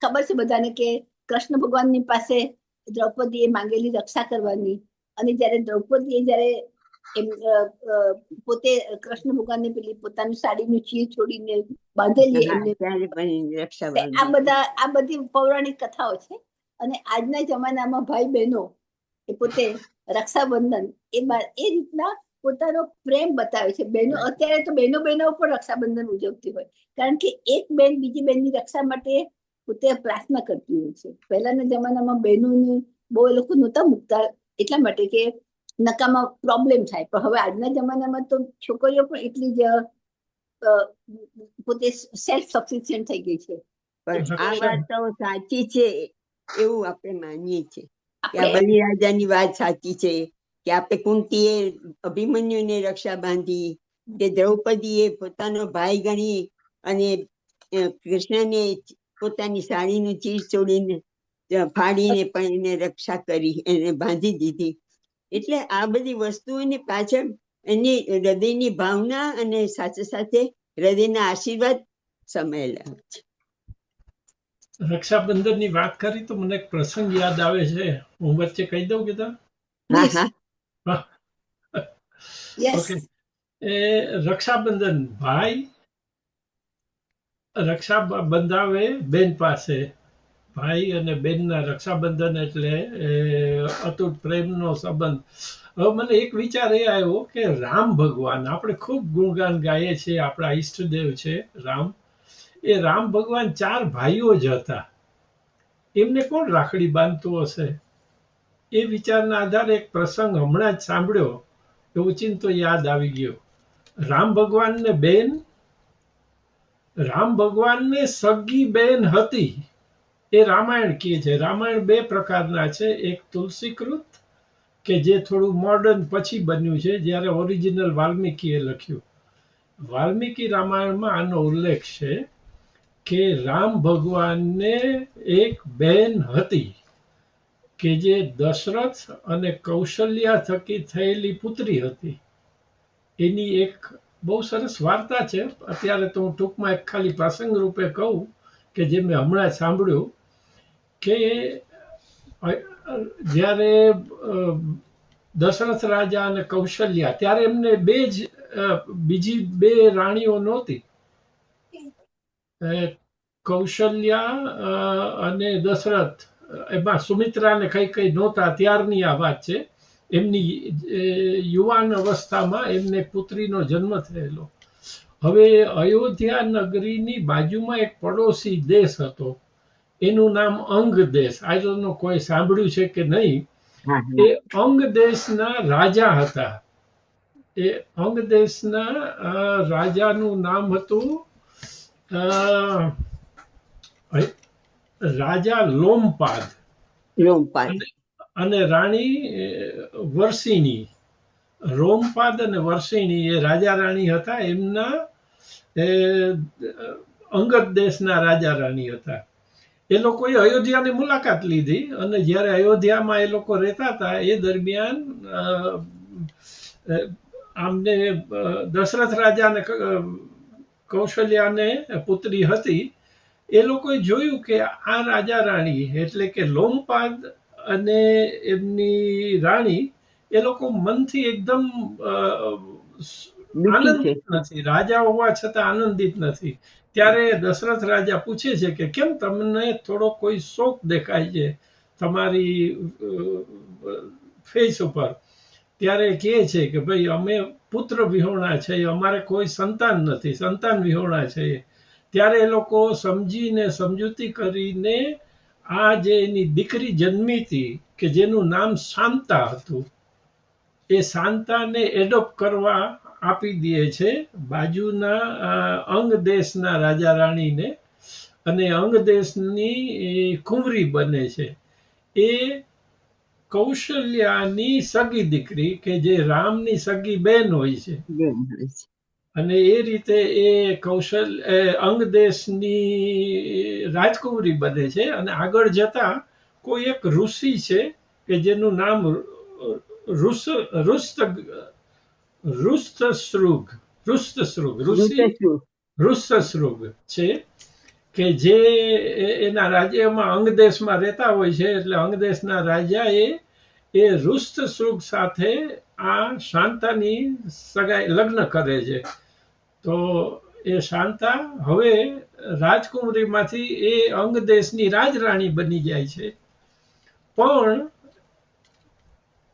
ખબર છે બધાને કે કૃષ્ણ ભગવાનની પાસે દ્રૌપદીએ માંગેલી રક્ષા કરવાની, અને જયારે દ્રૌપદીએ જયારે પોતે કૃષ્ણ ભગવાનને પેલી પોતાની સાડીનું ચીર છોડીને બાંધેલી એમને, આ બધી પૌરાણિક કથાઓ છે. અને આજના જમાનામાં ભાઈ બહેનો એ પોતે રક્ષાબંધન એ રીતના પોતાનો પ્રેમ બતાવે છે. બહેનો અત્યારે તો બહેનો ઉપર રક્ષાબંધન ઉજવતી હોય, કારણ કે એક બેન બીજી બેનની રક્ષા માટે પોતે પ્રાર્થના કરતી હોય છે. પહેલાના જમાનામાં બહેનોને બહુ એ લોકો નહોતા મૂકતા, એટલા માટે કે નકામાં પ્રોબ્લેમ થાય. પણ હવે આજના જમાનામાં તો છોકરીઓ પણ એટલી જ પોતે સેલ્ફ સફિશિયન્ટ થઈ ગઈ છે. પણ આ વાત તો સાચી છે એવું આપણે માનીએ છીએ કે આ આપણે બલિરાજાની વાત સાચી છે, કે આપણે કુંતીએ અભિમન્યુને રક્ષા બાંધી, કે દ્રૌપદીએ પોતાનો ભાઈ ગણી અને કૃષ્ણને પોતાની સાડીનું ચીર ચોડીને ફાડીને પણ એને રક્ષા કરી, એને બાંધી દીધી. એટલે આ બધી વસ્તુઓની પાછળ એની હૃદયની ભાવના અને સાથે સાથે હૃદયના આશીર્વાદ સમાયેલા છે. રક્ષાબંધન ની વાત કરી તો મને એક પ્રસંગ યાદ આવે છે. હું વચ્ચે કહી દઉં કે ઓકે. એ રક્ષાબંધન, ભાઈ રક્ષા બંધાવે બેન પાસે. ભાઈ અને બેનના રક્ષાબંધન એટલે અતૂટ પ્રેમનો સંબંધ. હવે મને એક વિચાર એ આવ્યો કે રામ ભગવાન, આપણે ખૂબ ગુણગાન ગાઈએ છીએ, આપણા ઈષ્ટદેવ છે રામ. એ રામ ભગવાન 4 ભાઈઓ જ હતા. એમને કોણ રાખડી બાંધતું હશે? એ વિચારના આધારે એક પ્રસંગ હમણાં જ સાંભળ્યો, એવું ચિંતો યાદ આવી ગયો. રામ ભગવાનને સગી બેન હતી. એ રામાયણ કહે છે. રામાયણ 2 પ્રકારના છે. એક તુલસીકૃત, કે જે થોડું મોડર્ન પછી બન્યું છે, જ્યારે ઓરિજિનલ વાલ્મીકીએ લખ્યું. વાલ્મીકી રામાયણમાં આનો ઉલ્લેખ છે કે રામ ભગવાનને એક બેન હતી કે જે દશરથ અને કૌશલ્યા થકી થયેલી પુત્રી હતી. એની એક બહુ સરસ વાર્તા છે. અત્યારે તો હું ટૂંકમાં એક ખાલી પ્રસંગ રૂપે કહું કે જે મેં હમણાં સાંભળ્યું, કે જ્યારે દશરથ રાજા અને કૌશલ્યા, ત્યારે એમને બીજી 2 રાણીઓ નહોતી. કૌશલ્યા અને દશરથ, એમાં સુમિત્રાને કઈ નહોતા. ત્યારની આ વાત છે. એમની યુવાન અવસ્થામાં એમને પુત્રીનો જન્મ થયેલો. હવે અયોધ્યા નગરીની બાજુમાં એક પડોશી દેશ હતો, એનું નામ અંગ દેશ. આ જોનો કોઈ સાંભળ્યું છે કે નહીં? એ અંગ દેશના રાજા હતા. એ અંગ દેશના રાજાનું નામ હતું રાજા લોમપાદ અને રાણી વર્ષિણી. રોમપાદ અને વર્ષિણી એ રાજા રાણી હતા. એમના અંગદ દેશના રાજા રાણી હતા. એ લોકોએ અયોધ્યાની મુલાકાત લીધી, અને જ્યારે અયોધ્યામાં એ લોકો રહેતા હતા એ દરમિયાન આમને દશરથ રાજાને કૌશલ્યાને પુત્રી હતી, એ લોકોએ જોયું કે આ રાજા રાણી એટલે કે લોમપાદ અને એમની રાણી એ લોકો મનથી એકદમ દુઃખી છે. આનંદિત નથી, રાજા હોવા છતાં આનંદિત નથી. ત્યારે દશરથ રાજા પૂછે છે કે કેમ તમને થોડો કોઈ શોક દેખાય છે તમારી ફેસ ઉપર? ત્યારે કહે છે કે ભાઈ અમે પુત્ર વિહોણા છે, અમારે કોઈ સંતાન નથી, સંતાન વિહોણા છે. ત્યારે એ લોકો સમજીને સમજૂતી કરીને આ જે એની દીકરી જન્મી હતી કે જેનું નામ શાંતા હતું, એ શાંતાને એડોપ્ટ કરવા આપી દે છે બાજુના અંગ દેશના રાજા રાણીને, અને અંગ દેશની કુંવરી બને છે. એ કૌશલ્યાની સગી દીકરી કે જે રામની સગી બેન હોય છે. અને એ રીતે એ અંગ દેશની રાજકુંવરી બને છે. અને આગળ જતા કોઈ એક ઋષિ છે કે જેનું નામ ઋષશ્રુગ છે, કે જે એના રાજ્યમાં અંગ દેશમાં રહેતા હોય છે. એટલે અંગ દેશના રાજા એ ઋષશ્રુગ સાથે આ શાંતાની સગાઈ લગ્ન કરે છે. તો એ શાંતા હવે રાજકુંવરીમાંથી એ અંગ દેશની રાજરાણી બની જાય છે. પણ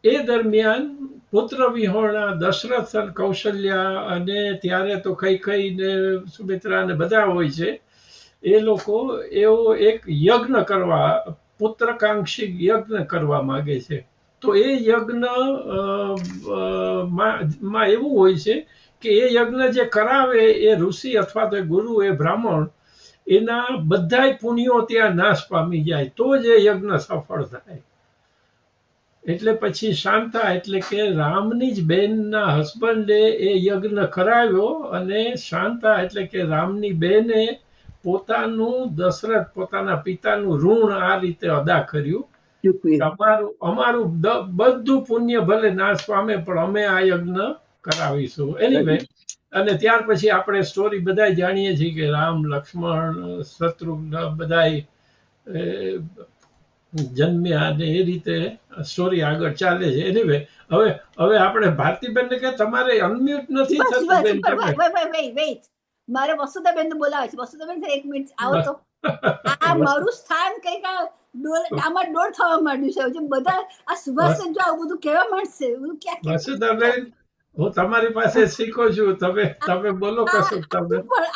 એ દરમિયાન પુત્ર વિહોણા દશરથ અને કૌશલ્યા અને ત્યારે તો કઈ ને સુમિત્રા ને બધા હોય છે, એ લોકો એવો એક યજ્ઞ કરવા, પુત્રકાંક્ષી યજ્ઞ કરવા માંગે છે. તો એ યજ્ઞ માં એવું હોય છે કે એ યજ્ઞ જે કરાવે એ ઋષિ અથવા તો ગુરુ, એ બ્રાહ્મણ, એના બધાય પુણ્યો ત્યાં નાશ પામી જાય તો જ એ યજ્ઞ સફળ થાય. એટલે પછી શાંતા એટલે કે રામની જ બેનના હસબન્ડે એ યજ્ઞ કરાવ્યો, અને શાંતા એટલે કે રામની બેને પોતાનું દશરથ પોતાના પિતાનું ઋણ આ રીતે અદા કર્યું. અમારું બધું પુણ્ય ભલે નાશ પામે પણ અમે આ યજ્ઞ કરાવીશું. એનીવે, અને ત્યાર પછી આપણે સ્ટોરી બધા જાણીએ છીએ કે રામ, લક્ષ્મણ, શત્રુઘ્ન બધાય જન્મ્યા અને એ રીતે સ્ટોરી આગળ ચાલે છે. એનીવે, હવે આપણે ભારતીબેનને કે તમારે અનમ્યુટ નથી થતું બેન. વેઇટ, મારે વસુધાબેન ને બોલાવે છે. વસુધાબેન એક મિનિટ આવો તો. આ મારું સ્થાન કઈક આમાં દોડ થવા માંડ્યું છે. બધા આ સુભાષ જો આવું બધું કહેવા માંડશે. વસુધાબેન, હું તમારી પાસે શીખું છું, તમે બોલો કશું. તમે પણ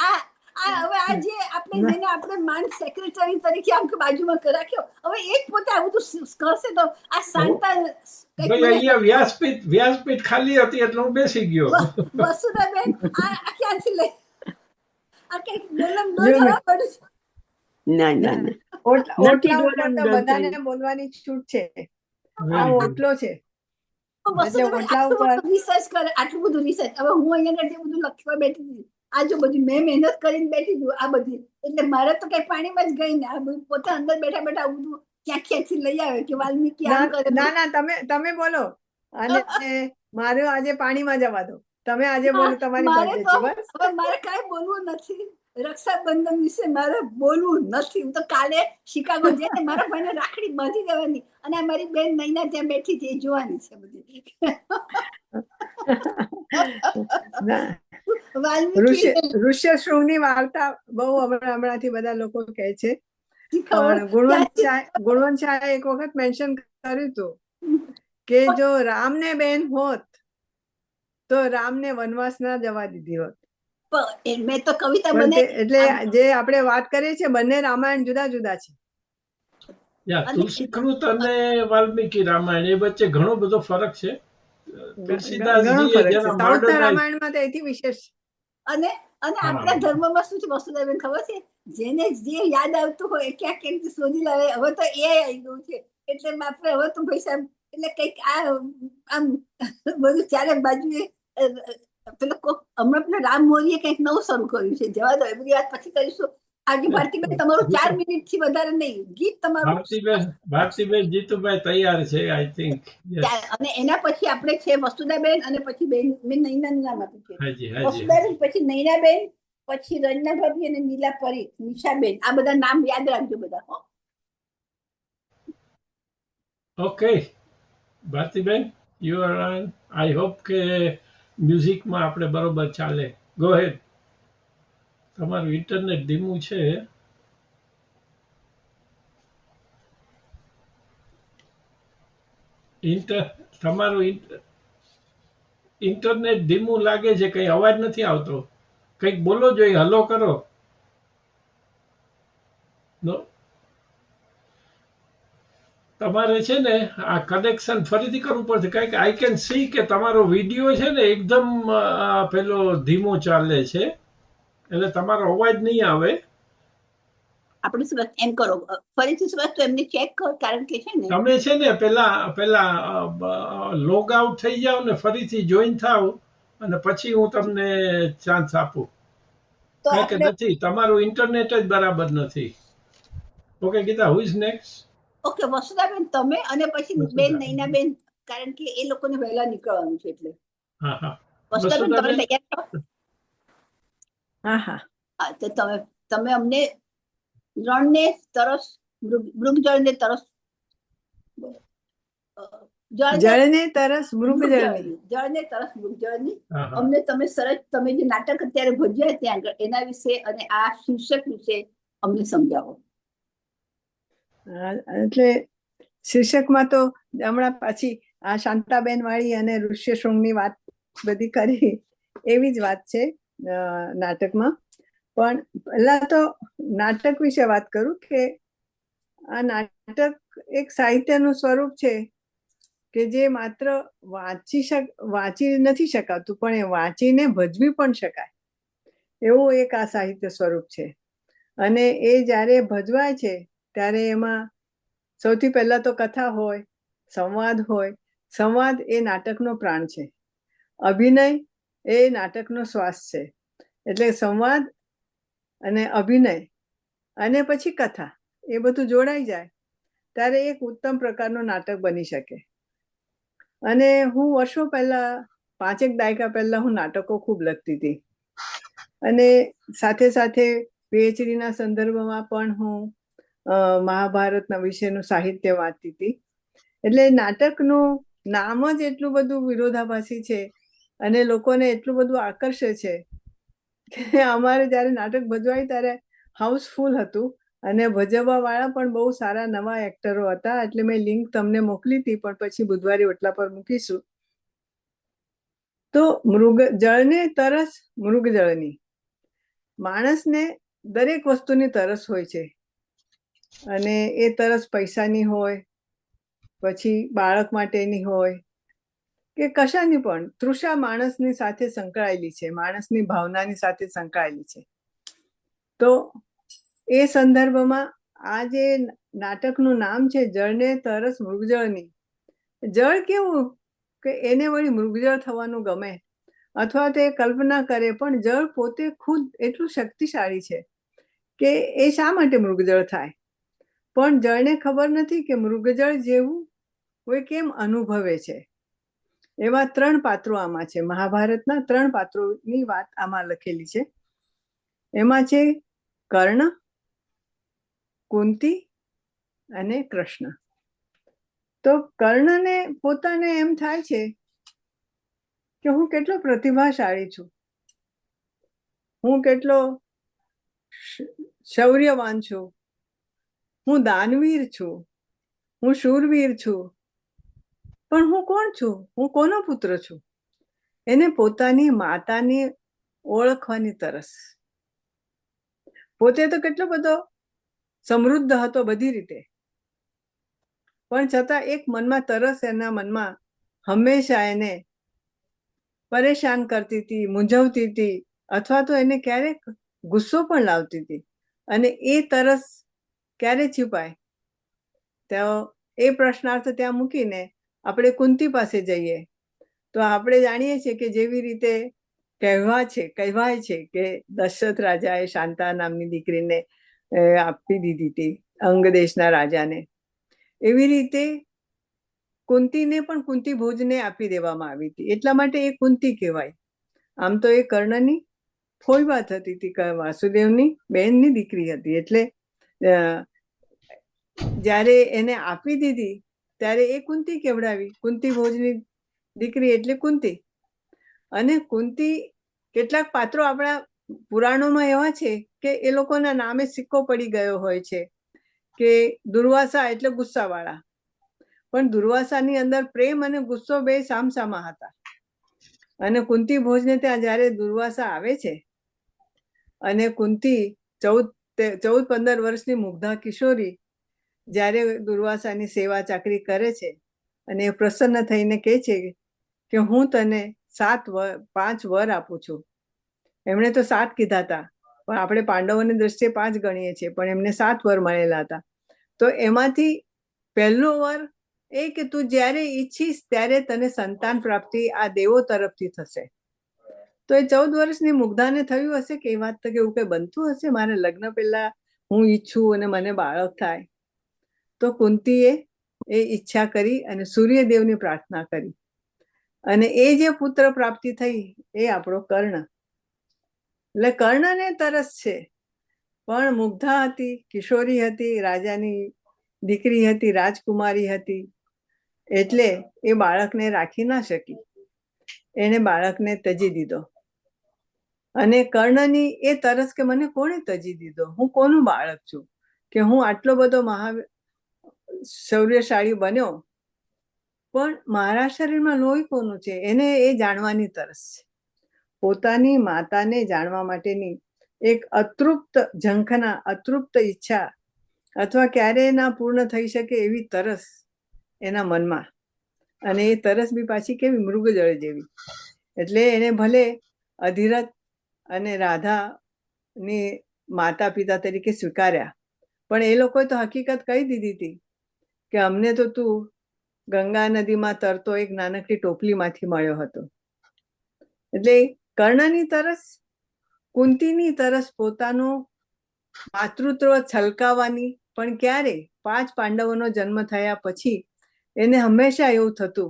હવે આ જે આપણે માન સેક્રેટરી તરીકે આમ કે બાજુમાં રાખ્યો, હવે એક પોતે આ બધું કરશે તો આ શાંતા ભાઈ અહીંયા વ્યાસપીઠ ખાલી હતી એટલે હું બેસી ગયો. વસુધાબેન આ ક્યાંથી લઈ આ કઈક બોલમ થવા પડ્યું. ના ઓટલા ઉપર તો બધાને બોલવાની છૂટ છે. આ ઓટલો છે. રિસર્ચ કરે, આટલું બધું રિસર્ચ. હવે હું અહીંયા જે બધું લખવા બેઠી હતી, આ જો બધી મેં મહેનત કરીને બેઠી છું આ બધી, એટલે મારે તો કઈ પાણીમાં જ ગઈ ને. આ બધું પોતે અંદર બેઠા બેઠા આ બધું ક્યાંથી લઈ આવે કે વાલ્મીકી આમ કરે. ના તમે બોલો, અને મારું આજે પાણીમાં જવા દો. તમે આજે બોલો, તમારી મારે કઈ બોલવું નથી. રક્ષાબંધન વિશે મારે બોલવું નથી. હું તો કાલે શિકાગો જઈને મારા ભાઈને રાખડી બાંધી દેવાની, અને મારી બેન નૈના ત્યાં બેઠી છે એ જોવાની છે બધી. ઋષ્યશૃંગની વાર્તા બહુ હમણાંથી બધા લોકો કહે છે. ગુણવંત શાહે એક વખત મેન્શન કર્યું હતું કે જો રામને બેન હોત તો રામને વનવાસ ના જવા દીધી હોત. મેં તો કવિતા બનાવી. એટલે જે આપણે વાત કરીએ છીએ બંને રામાયણ જુદા જુદા છે. તુલસીકૃત અને વાલ્મીકી રામાયણ એ વચ્ચે ઘણો બધો ફરક છે. રામાયણમાં તો એથી વિશેષ. અને આપણા ધર્મમાં શું છે વસુધાબેન ખબર છે? જેને જે યાદ આવતું હોય ક્યાંક ક્યાંક શોધી લાવે. હવે તો એ આવી ગયું છે એટલે બાપરે, હવે તો ભાઈ સાહેબ એટલે કઈક આમ બધું ચારે બાજુ. પેલો હમણાં પેલા રામ મોદીએ કઈક નવું શરૂ કર્યું છે. જવા દો, એ બધી વાત પછી કરીશું. આજે ભારતીબેન તમારું 4 મિનિટ થી વધારે નહીં, ગીત તમારું. ભારતીબેન જીતુભાઈ તૈયાર છે આઈ થિંક. અને એના પછી આપણે છે વસુધાબેન, અને પછી બેન મેં નૈનાનું નામ આપ્યું છે વસુધાબેન, પછી નૈનાબેન, પછી રંજના ભાભી અને નીલા પરી, નિશાબેન, આ બધા નામ યાદ રાખજો બધા, હો. Okay Bharatiben, you are on. I hope કે મ્યુઝિકમાં આપણે બરોબર ચાલે. Go ahead. તમારું ઇન્ટરનેટ ધીમું છે. તમારું ઇન્ટરનેટ ધીમું લાગે છે, કઈ અવાજ નથી આવતો. કંઈક બોલો જોઈએ, હલો કરો. નો, તમારે છે ને આ કનેક્શન ફરીથી કરવું પડશે, કારણ કે આઈ કેન સી કે તમારો વિડીયો છે ને એકદમ પેલો ધીમો ચાલે છે, એટલે તમારો અવાજ નહીં આવે. આપણે શું એમ કરો, ફરીથી શું તો એમને ચેક કરો, કારણ કે છે ને તમે છે ને પેલા લોગ આઉટ થઈ જાઓ ને ફરીથી જોઈન થાવ, અને પછી હું તમને ચાન્સ આપું. તો કારણ કે આપણે નથી, તમારું ઇન્ટરનેટ જ બરાબર નથી. Okay Geeta, who is next? Okay વસુધાબેન તમે, અને પછી બેન નૈનાબેન, કારણ કે એ લોકોને વહેલા નીકળવાનું છે એટલે. હા હા વસુધાબેન તમે વસુધાબેન, તૈયાર છો? હા હા હા, તો તમે અમને રણને તરસ, મૃગજળને તરસ, જળને તરસ મૃગજળની. જળને તરસ મૃગજળની, હા હા અમને તમે સરસ, તમે જે નાટક અત્યારે ભજ્યા ત્યાં આગળ એના વિશે અને આ શીર્ષક વિશે અમને સમજાવો. એટલે શીર્ષકમાં તો હમણાં પાછી આ શાંતાબેન વાળી અને ઋષ્યશૃંગની વાત બધી કરી એવી જ વાત છે નાટકમાં. પણ પહેલા તો નાટક વિશે વાત કરું કે આ નાટક એક સાહિત્યનું સ્વરૂપ છે કે જે માત્ર વાંચી નથી શકાતું, પણ એ વાંચીને ભજવી પણ શકાય એવું એક આ સાહિત્ય સ્વરૂપ છે. અને એ જ્યારે ભજવાય છે ત્યારે એમાં સૌથી પહેલા તો કથા હોય, સંવાદ હોય. સંવાદ એ નાટકનો પ્રાણ છે, અભિનય એ નાટકનો શ્વાસ છે. એટલે સંવાદ અને અભિનય અને પછી કથા, એ બધું જોડાઈ જાય ત્યારે એક ઉત્તમ પ્રકારનું નાટક બની શકે. અને હું વર્ષો પહેલા, 5 દાયકા પહેલા હું નાટકો ખૂબ લખતી હતી, અને સાથે સાથે પીએચડીના સંદર્ભમાં પણ હું મહાભારતના વિશેનું સાહિત્ય વાંચતી હતી. એટલે નાટકનું નામ જ એટલું બધું વિરોધાભાસી છે અને લોકોને એટલું બધું આકર્ષે છે કે અમારે જ્યારે નાટક ભજવાય ત્યારે હાઉસફુલ હતું, અને ભજવવા વાળા પણ બહુ સારા નવા એક્ટરો હતા. એટલે મેં લિંક તમને મોકલી હતી, પણ પછી બુધવારે ઓટલા પર મૂકીશું. તો જળને તરસ મૃગજળની. માણસને દરેક વસ્તુની તરસ હોય છે, અને એ તરસ પૈસાની હોય, પછી બાળક માટેની હોય, કે કશાની પણ તૃષા માણસની સાથે સંકળાયેલી છે, માણસની ભાવનાની સાથે સંકળાયેલી છે. તો એ સંદર્ભમાં આ જે નાટકનું નામ છે જળને તરસ મૃગજળની. જળ કેવું કે એને વળી મૃગજળ થવાનું ગમે, અથવા તો એ કલ્પના કરે, પણ જળ પોતે ખુદ એટલું શક્તિશાળી છે કે એ શા માટે મૃગજળ થાય. પણ જળને ખબર નથી કે મૃગજળ જેવું કોઈ કેમ અનુભવે છે. એવા 3 પાત્રો આમાં છે, મહાભારતના 3 પાત્રોની વાત આમાં લખેલી છે. એમાં છે કર્ણ, કુંતી અને કૃષ્ણ. તો કર્ણને પોતાને એમ થાય છે કે હું કેટલો પ્રતિભાશાળી છું, હું કેટલો શૌર્યવાન છું, હું દાનવીર છું, હું શૂરવીર છું, પણ હું કોણ છું, હું કોનો પુત્ર છું. એને પોતાની માતાની ઓળખવાની તરસ. પોતે તો કેટલો બધો સમૃદ્ધ હતો બધી રીતે, પણ છતાં એક મનમાં તરસ એના મનમાં હંમેશા એને પરેશાન કરતી હતી, મૂંઝવતી હતી, અથવા તો એને ક્યારેક ગુસ્સો પણ લાવતી હતી. અને એ તરસ ક્યારે છુપાય, તો એ પ્રશ્નાર્થ ત્યાં મૂકીને આપણે કુંતી પાસે જઈએ. તો આપણે જાણીએ છીએ કે જેવી રીતે કહેવાય છે કે દશરથ રાજાએ શાંતા નામની દીકરીને આપી દીધી હતી અંગ દેશના રાજાને, એવી રીતે કુંતીને પણ કુંતી ભોજને આપી દેવામાં આવી હતી. એટલા માટે એ કુંતી કહેવાય. આમ તો એ કર્ણની ફોઈબા થતી હતી, વાસુદેવની બહેનની દીકરી હતી. એટલે જ્યારે એને આપી દીધી ત્યારે એ કુંતી કેવડાવી. કુંતી ભોજની દીકરી એટલે કુંતી. અને કુંતી, કેટલાક પાત્રો આપણા પુરાણોમાં એવા છે કે એ લોકોના નામે સિક્કો પડી ગયો હોય છે કે દુર્વાસા એટલે ગુસ્સાવાળા. પણ દુર્વાસાની અંદર પ્રેમ અને ગુસ્સો બે સામસામા હતા. અને કુંતી ભોજને ત્યાં જ્યારે દુર્વાસા આવે છે અને કુંતી 14-15 વર્ષની મુગ્ધા કિશોરી જ્યારે દુર્વાસાની સેવા ચાકરી કરે છે અને એ પ્રસન્ન થઈને કહે છે કે હું તને 5 વર આપું છું. એમણે તો 7 કીધા હતા, પણ આપણે પાંડવોની દ્રષ્ટિએ 5 ગણીએ છીએ, પણ એમને 7 વર મળેલા હતા. તો એમાંથી પહેલો વર એ કે તું જ્યારે ઈચ્છીશ ત્યારે તને સંતાન પ્રાપ્તિ આ દેવો તરફથી થશે. તો એ 14 વર્ષની મુગ્ધાને થયું હશે કે એ વાત તો કે એવું કઈ બનતું હશે, મારે લગ્ન પહેલા હું ઈચ્છું અને મને બાળક થાય. તો કુંતીએ એ ઈચ્છા કરી અને સૂર્યદેવની પ્રાર્થના કરી. અને એ જે પુત્ર પ્રાપ્તિ થઈ એ આપણો કર્ણ. એટલે કર્ણને તરસ છે, પણ મુગ્ધા હતી, કિશોરી હતી, રાજાની દીકરી હતી, રાજકુમારી હતી. એટલે એ બાળકને રાખી ના શકી, એને બાળકને તજી દીધો. અને કર્ણની એ તરસ કે મને કોણે તજી દીધો, હું કોનું બાળક છું કે હું આટલો બધો શૌર્યશાળી બન્યો, પણ મારા શરીરમાં લોહી કોનું છે એને એ જાણવાની તરસ છે. પોતાની માતાને જાણવા માટેની એક અતૃપ્ત ઝંખના, અતૃપ્ત ઈચ્છા અથવા ક્યારેય ના પૂર્ણ થઈ શકે એવી તરસ એના મનમાં. અને એ તરસ બી પાછી કેવી, મૃગજળ જેવી. એટલે એને ભલે અધિરથ અને રાધાની માતા પિતા તરીકે સ્વીકાર્યા, પણ એ લોકોએ તો હકીકત કહી દીધી હતી કે અમને તો તું ગંગા નદીમાં તરતો એક નાનકડી ટોપલીમાંથી મળ્યો હતો. એટલે કર્ણની તરસ, કુંતીની તરસ પોતાનું માતૃત્વ છલકાવવાની. પણ ક્યારે 5 પાંડવોનો જન્મ થયા પછી એને હંમેશા એવું થતું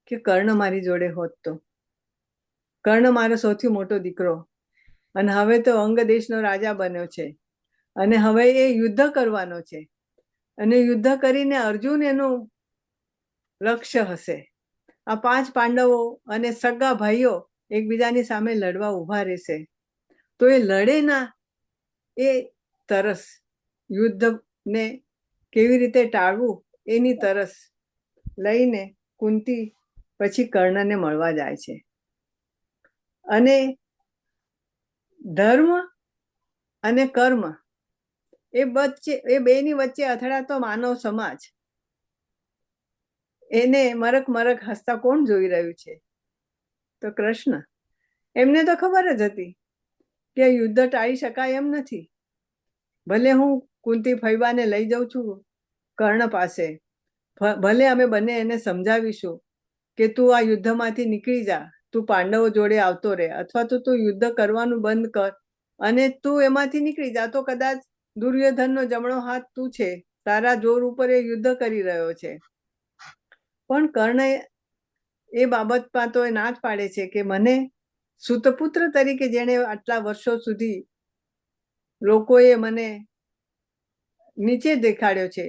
કે કર્ણ મારી જોડે હોત તો. કર્ણ મારો સૌથી મોટો દીકરો, અને હવે તો અંગ દેશનો રાજા બન્યો છે, અને હવે એ યુદ્ધ કરવાનો છે, અને યુદ્ધ કરીને અર્જુન એનું લક્ષ્ય હશે. આ 5 પાંડવો અને સગા ભાઈઓ એકબીજાની સામે લડવા ઊભા રહેશે, તો એ લડે ના એ તરસ, યુદ્ધને કેવી રીતે ટાળવું એની તરસ લઈને કુંતી પછી કર્ણને મળવા જાય છે. અને ધર્મ અને કર્મ એ બેની વચ્ચે અથડાતો માનવ સમાજ, એને મરક મરક હસતા કોણ જોઈ રહ્યું છે? તો કૃષ્ણ. એમને તો ખબર જ હતી કે યુદ્ધ ટાળી શકાય એમ નથી. ભલે હું કુંતી ફૈબાને લઈ જાઉં છું કર્ણ પાસે, ભલે અમે બંને એને સમજાવીશું કે તું આ યુદ્ધમાંથી નીકળી જા, તું પાંડવો જોડે આવતો રહે, અથવા તો તું યુદ્ધ કરવાનું બંધ કર અને તું એમાંથી નીકળી જા, તો કદાચ દુર્યોધનનો જમણો હાથ તું છે, તારા જોર ઉપર એ યુદ્ધ કરી રહ્યો છે. પણ કર્ણ એ બાબતમાં તો એ ના જ પાડે છે કે મને સુતપુત્ર તરીકે જેણે આટલા વર્ષો સુધી લોકોએ મને નીચે દેખાડ્યો છે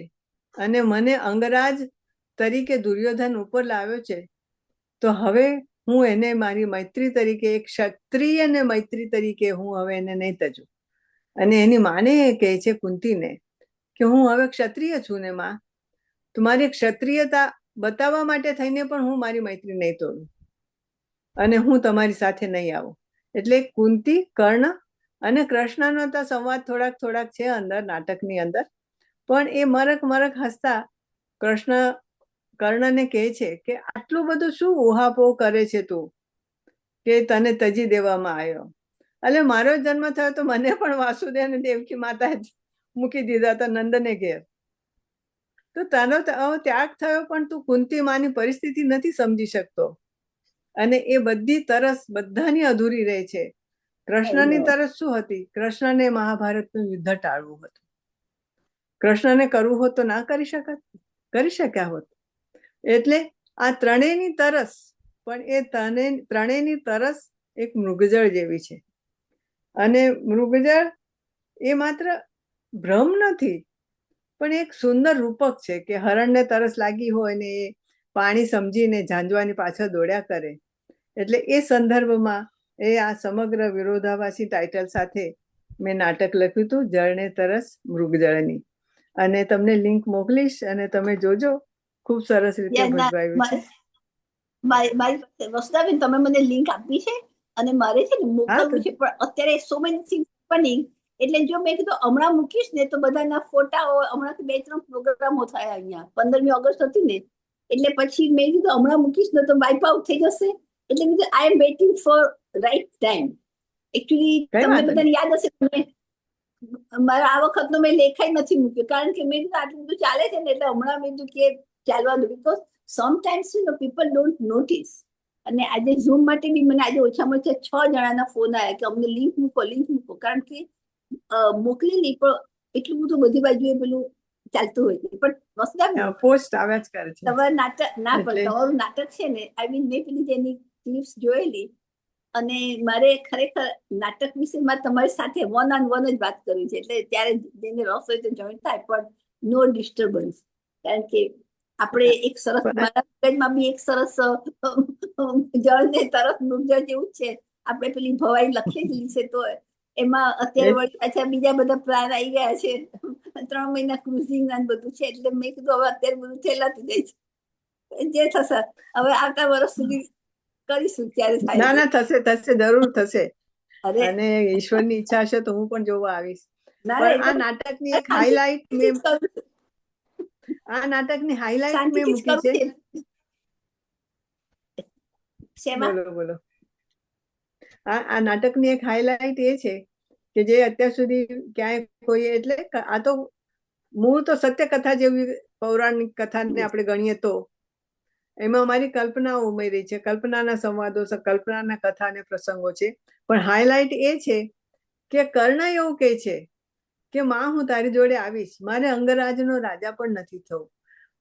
અને મને અંગરાજ તરીકે દુર્યોધન ઉપર લાવ્યો છે, તો હવે હું એને મારી મૈત્રી તરીકે, એક ક્ષત્રિયને મૈત્રી તરીકે હું હવે એને નહીં તજું. અને એની માને કહે છે કુંતીને કે હું હવે ક્ષત્રિય છું ને માં, તમારી ક્ષત્રિયતા બતાવવા માટે થઈને પણ હું મારી મૈત્રી નહીં તોડું અને હું તમારી સાથે નહીં આવું. એટલે કુંતી, કર્ણ અને કૃષ્ણનો તો સંવાદ થોડાક છે અંદર નાટકની અંદર, પણ એ મરક મરક હસતા કર્ણને કહે છે કે આટલું બધું શું ઉહાપોહ કરે છે તું કે તને તજી દેવામાં આવ્યો? એટલે મારો જન્મ થયો તો મને પણ વાસુદેવ અને દેવકી માતા જ મૂકી દીધા હતા નંદને ઘેર. તો તારો ત્યાગ થયો, પણ તું કુંતી માની પરિસ્થિતિ નથી સમજી શકતો. અને એ બધી તરસ બધાની અધૂરી રહે છે. કૃષ્ણની તરસ શું હતી? કૃષ્ણને મહાભારતનું યુદ્ધ ટાળવું હતું. કૃષ્ણને કરવું હોત તો ના કરી શકત, કરી શક્યા હોત. એટલે આ ત્રણેયની તરસ, પણ એ ત્રણેયની તરસ એક મૃગજળ જેવી છે. અને મૃગજળ એ માત્ર ભ્રમ નથી, પણ એક સુંદર રૂપક છે કે હરણને તરસ લાગી હોય ને એ પાણી સમજીને ઝાંઝવાની પાછળ દોડ્યા કરે. એટલે એ સંદર્ભમાં એ આ સમગ્ર વિરોધાભાસી ટાઇટલ સાથે મેં નાટક લખ્યું હતું, જળને તરસ મૃગજળની. અને તમને લિંક મોકલીશ અને તમે જોજો, ખૂબ સરસ રીતે ભજવાયું છે. મારી વસુધાબેન, તમે મને લિંક આપી છે અને મારે છે ને મોકલવું છે, પણ અત્યારે સો મેની થિંગ્સ હેપનિંગ, એટલે જો મેં કીધું હમણાં મૂકીશ ને તો બધાના ફોટાઓ, હમણાં 2-3 પ્રોગ્રામો થયા અહીંયા, 15મી ઓગસ્ટ હતી ને, એટલે પછી મેં કીધું હમણાં મૂકીશ ને તો વાઇપ આઉટ થઈ જશે, એટલે કીધું I am waiting for right time. Actually તમને બધાને યાદ હશે, મારા આ વખતનો મેં લેખાઈ નથી મૂક્યો, કારણ કે મેં કીધું આટલું બધું ચાલે છે ને, એટલે હમણાં મેં કીધું કે ચાલવાનું, because sometimes people don't notice. અને આજે ઝૂમ માટે બી મને આજે ઓછામાં ઓછા 6 જણાના ફોન આવ્યા કે અમને લિંક મૂકો, કારણ કે મોકલેલી પણ એટલું બધું બધી બાજુએ પેલું ચાલતું હોય છે. પણ વસુધાબેન, પોસ્ટ આવ્યા જ કરે છે. તમારું નાટક ના, પણ તમારું નાટક છે ને, આઈ મીન મેં પેલી જેની ક્લિપ્સ જોયેલી, અને મારે ખરેખર નાટક વિશે તમારી સાથે વન જ વાત કરવી છે, એટલે ત્યારે જેને રસ હોય તો જોઈન થાય, પણ નો ડિસ્ટર્બન્સ. કારણ કે આપણે એક સરસ, મારા મગજમાં બી એક સરસ જળ ને તરફ મૃગજળ જેવું છે, આપણે પેલી ભવાઈ લખેલી છે, તો એમાં અત્યારે વળી પાછા બીજા બધા પ્લાન આવી ગયા છે, 3 મહિના ક્રુઝિંગ ના બધું છે, એટલે મેં કીધું હવે અત્યારે બધું થયેલાતું જાય છે, જે થશે હવે આવતા વર્ષ સુધી કરીશું, ત્યારે થાય. ના, થશે, જરૂર થશે. અને ઈશ્વરની ઈચ્છા હશે તો હું પણ જોવા આવીશ. પણ આ નાટકની એક હાઇલાઇટ મેં મૂકી છે. બોલો. આ નાટકની એક હાઇલાઇટ એ છે કે જે અત્યાર સુધી ક્યાંય કોઈ, એટલે આ તો મૂળ તો સત્ય કથા જેવી પૌરાણિક કથાને આપણે ગણીએ તો એમાં અમારી કલ્પના ઉમેરી છે, કલ્પનાના સંવાદો, કલ્પનાના કથા અને પ્રસંગો છે. પણ હાઇલાઇટ એ છે કે કર્ણ એવું કહે છે કે માં, હું તારી જોડે આવીશ, મારે અંગરાજનો રાજા પણ નથી થવું,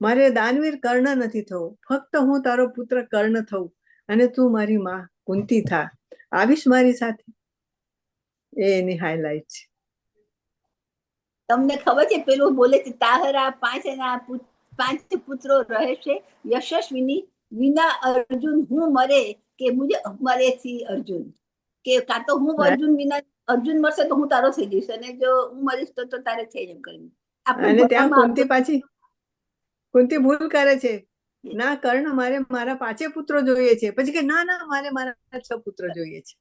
મારે દાનવીર કર્ણ નથી થવું, ફક્ત હું તારો પુત્ર કર્ણ થવું, અને તું મારી માં કુંતી થા, આવીશ મારી સાથે. એ એની હાઇલાઇટ છે. તમને ખબર છે પેલું બોલે છે, તાહરા 5 પુત્રો રહે છે યશસ્વીની, વિના અર્જુન હું મરે કે મુજે મરે થી અર્જુન, કે કાં તો હું અર્જુન વિના, અર્જુન મરશે તો હું તારો થઈ જઈશ, અને જો હું મરીશ તો તારે થઈ એમ કરીને. અને ત્યાં કુંતી ભૂલ કરે છે, ના કર્ણ, મારે મારા 5 પુત્રો જોઈએ છે, પછી કે ના, મારે મારા 6 પુત્રો જોઈએ છે.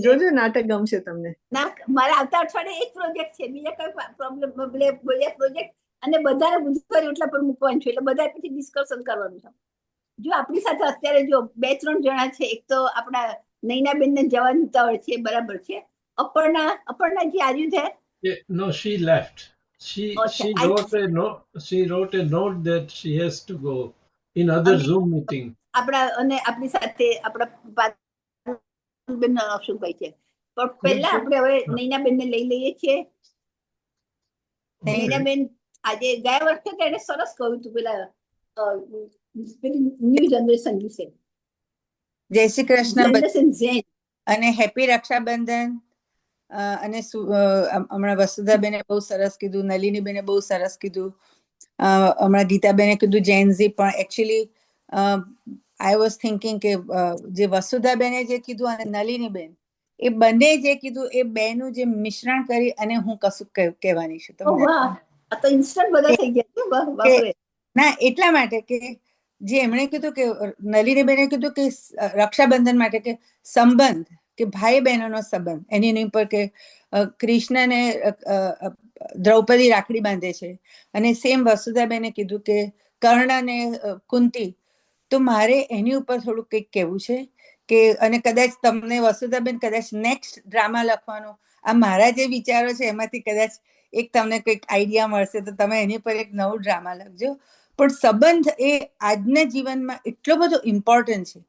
જોજો, નાટક ગમશે તમને. ના, મારા આવતા અઠવાડિયે એક પ્રોજેક્ટ છે, બીજા કઈ પ્રોબ્લેમ બોલ્યા પ્રોજેક્ટ, અને બધાને બુધવારે એટલા પર મૂકવાનું છે, એટલે બધા પછી ડિસ્કશન કરવાનું છે. જો આપણી સાથે અત્યારે જો 2-3 જણા છે, એક તો આપણા નૈનાબેન ને જવાની ઉતાવળ છે, બરાબર છે. અપર્ણા જી આવ્યું છે? No, she left. She wrote a note that she has to go in other Zoom meeting. આપણી સાથે આપણા બેન અશોકભાઈ છે, પણ પહેલા આપણે હવે નૈનાબેન ને લઈ લઈએ છીએ. નૈનાબેન આજે ગયા વર્ષે તેને સરસ કહ્યું હતું પેલા ન્યૂ જનરેશન વિશે. જય શ્રી કૃષ્ણ અને હેપી રક્ષાબંધન. અને હમણાં વસુધાબેને બહુ સરસ કીધું, નલિનીબેને બહુ સરસ કીધું, હમણાં ગીતાબેને કીધું જેનઝી, પણ એકચ્યુઅલી આઈ વોઝ થિંકિંગ કે જે વસુધાબેને જે કીધું અને નલિનીબેન, એ બંને જે કીધું એ બેનું જે મિશ્રણ કરી અને હું કશું કહેવાની છું તમને. ના, એટલા માટે કે જે એમણે કીધું કે નલિનીબેને કીધું કે રક્ષાબંધન માટે કે સંબંધ, કે ભાઈ બહેનોનો સંબંધ, એની ઉપર કે કૃષ્ણને દ્રૌપદી રાખડી બાંધે છે, અને સેમ વસુધાબેને કીધું કે કર્ણ અને કુંતી. તો મારે એની ઉપર થોડું કંઈક કહેવું છે કે, અને કદાચ તમને વસુધાબેન કદાચ નેક્સ્ટ ડ્રામા લખવાનો, આ મારા જે વિચારો છે એમાંથી કદાચ એક તમને કંઈક આઈડિયા મળશે, તો તમે એની પર એક નવું ડ્રામા લખજો. પણ સંબંધ એ આજના જીવનમાં એટલો બધો ઇમ્પોર્ટન્ટ છે,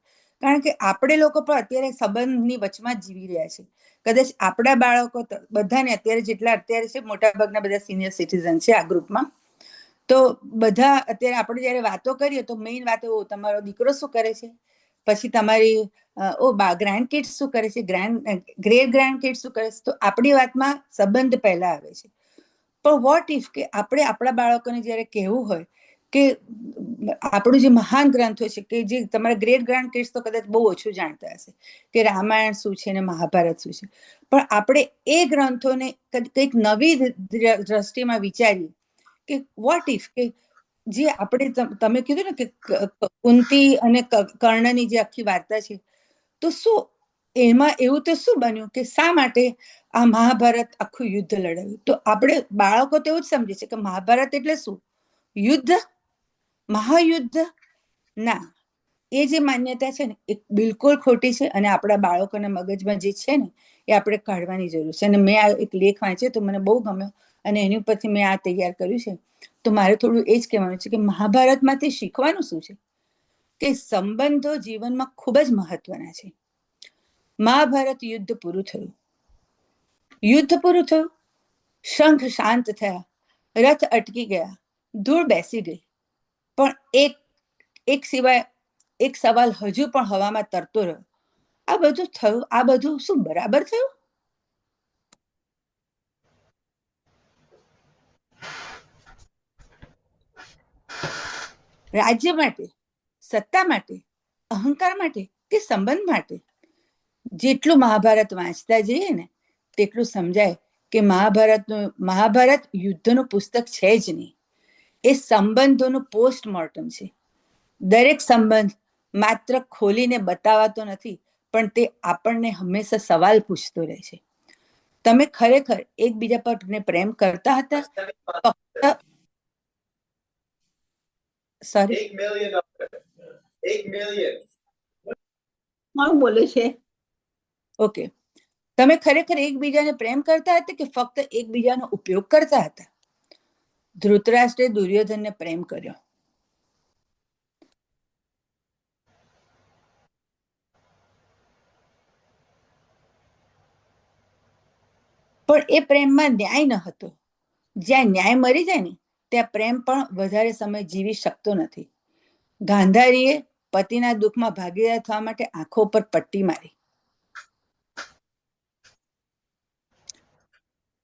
કારણ કે આપણે લોકો પણ અત્યારે સંબંધની વચમાં જ જીવી રહ્યા છે. કદાચ આપણા બાળકો બધાને અત્યારે જેટલા અત્યારે છે, મોટા ભાગના બધા સિનિયર સિટીઝન છે આ ગ્રુપમાં, તો બધા અત્યારે આપણે જયારે વાતો કરીએ તો મેઇન વાત, તમારો દીકરો શું કરે છે, પછી તમારી ગ્રાન્ડ કિડ્સ શું કરે છે, ગ્રેટ ગ્રાન્ડ કિડ્સ શું કરે છે, તો આપણી વાતમાં સંબંધ પહેલા આવે છે. પણ વોટ ઇફ કે આપણે આપણા બાળકોને જ્યારે કહેવું હોય કે આપણું જે મહાન ગ્રંથો છે, કે જે તમારા ગ્રેટ ગ્રાન્ડ કિડ્સ તો કદાચ બહુ ઓછું જાણતા હશે કે રામાયણ શું છે ને મહાભારત શું છે, પણ આપણે એ ગ્રંથોને કંઈક નવી દ્રષ્ટિમાં વિચારીએ કે વોટ ઇફ કે જે આપણે તમે કીધું ને કે કુંતી અને કર્ણની જે આખી વાર્તા છે, તો શું એમાં એવું તો શું બન્યું કે શા માટે આ મહાભારત આખું યુદ્ધ લડાયું? તો આપણે બાળકો તો એવું જ સમજે છે કે મહાભારત એટલે શું, યુદ્ધ, મહાયુદ્ધ? ના, એ જે માન્યતા છે ને એ બિલકુલ ખોટી છે, અને આપણા બાળકોના મગજમાં જે છે ને એ આપણે કાઢવાની જરૂર છે. અને મેં આ એક લેખ વાંચ્યો તો મને બહુ ગમ્યો, અને એની ઉપરથી મેં આ તૈયાર કર્યું છે. તો મારે થોડું એ જ કહેવાનું છે કે મહાભારતમાંથી શીખવાનું શું છે કે સંબંધો જીવનમાં ખૂબ જ મહત્વના છે. મહાભારત યુદ્ધ પૂરું થયું, શંખ શાંત થયા, રથ અટકી ગયા, ધૂળ બેસી ગઈ, પણ એક સિવાય એક સવાલ હજુ પણ હવામાં તરતો રહ્યો, આ બધું થયું, આ બધું શું બરાબર થયું? રાજ્ય માટે, સત્તા માટે, અહંકાર માટે કે સંબંધ માટે? જેટલું મહાભારત વાંચતા જઈએ ને તેટલું સમજાય કે મહાભારત યુદ્ધનું પુસ્તક છે જ નહીં, એ સંબંધોનું પોસ્ટમોર્ટમ છે. દરેક સંબંધ માત્ર ખોલીને બતાવાતો નથી, પણ તે આપણને હંમેશા સવાલ પૂછતો રહે છે. તમે ખરેખર એકબીજા પર પ્રેમ કરતા હતા? Sorry, 1 million. કોણ બોલે છે? ઓકે, તમે ખરેખર એકબીજાને પ્રેમ કરતા હતા કે ફક્ત એકબીજાનો ઉપયોગ કરતા હતા? ધૃતરાષ્ટ્રે દુર્યોધનને પ્રેમ કર્યો, પણ એ પ્રેમમાં ન્યાય ન હતો. જ્યાં ન્યાય મરી જાય ને ત્યાં પ્રેમ પણ વધારે સમય જીવી શકતો નથી. ગાંધારીએ પતિના દુઃખમાં ભાગીદાર થવા માટે આંખો પર પટ્ટી મારી,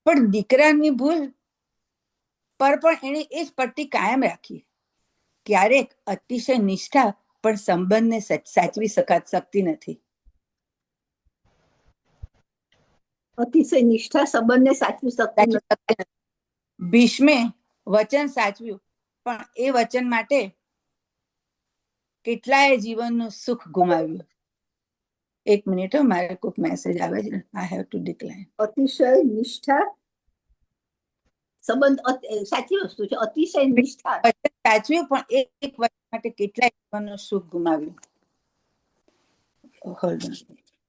પણ દીકરાની ભૂલ પર પણ એણે એ જ પટ્ટી કાયમ રાખી. ક્યારેક અતિશય નિષ્ઠા પણ સંબંધને સાચવી શકતી નથી. અતિશય નિષ્ઠા સંબંધને સાચવી શકતી નથી. ભીષ્મે વચન સાચવ્યું, પણ એ વચન માટે કેટલાય જીવનનું સુખ ગુમાવ્યું. એક મિનિટ, મારે કોઈક મેસેજ આવે છે, આઈ હેવ ટુ ડિક્લાઇન. અતિશય નિષ્ઠા સંબંધ સાચી વસ્તુ છે. અતિશય નિષ્ઠા વચન સાચવ્યું, પણ એક વચન માટે કેટલાય જીવનનું સુખ ગુમાવ્યું.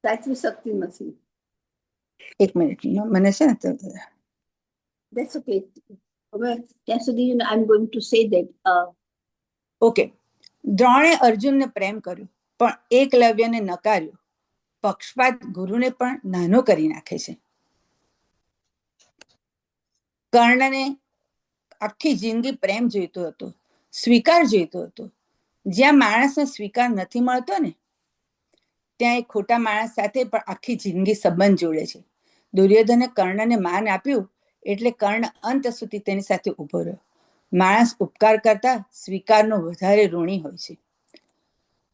સાચવી શકતી નથી. એક મિનિટ, મને છે ને That's okay. હવે ત્યાં સુધી I'm going to say that okay, દ્રોણે અર્જુનને પ્રેમ કર્યો, પણ એકલવ્યને નકાર્યો. પક્ષપાત ગુરુને પણ નાનો કરી નાખે છે. કર્ણને આખી જિંદગી પ્રેમ જોઈતો હતો, સ્વીકાર જોઈતો હતો. જ્યાં માણસને સ્વીકાર નથી મળતો ને ત્યાં એક ખોટા માણસ સાથે પણ આખી જિંદગી સંબંધ જોડે છે. દુર્યોધને કર્ણને માન આપ્યું એટલે કર્ણ અંત સુધી તેની સાથે ઉભો રહ્યો. માણસ ઉપકાર કરતા સ્વીકારનો વધારે ઋણી હોય છે.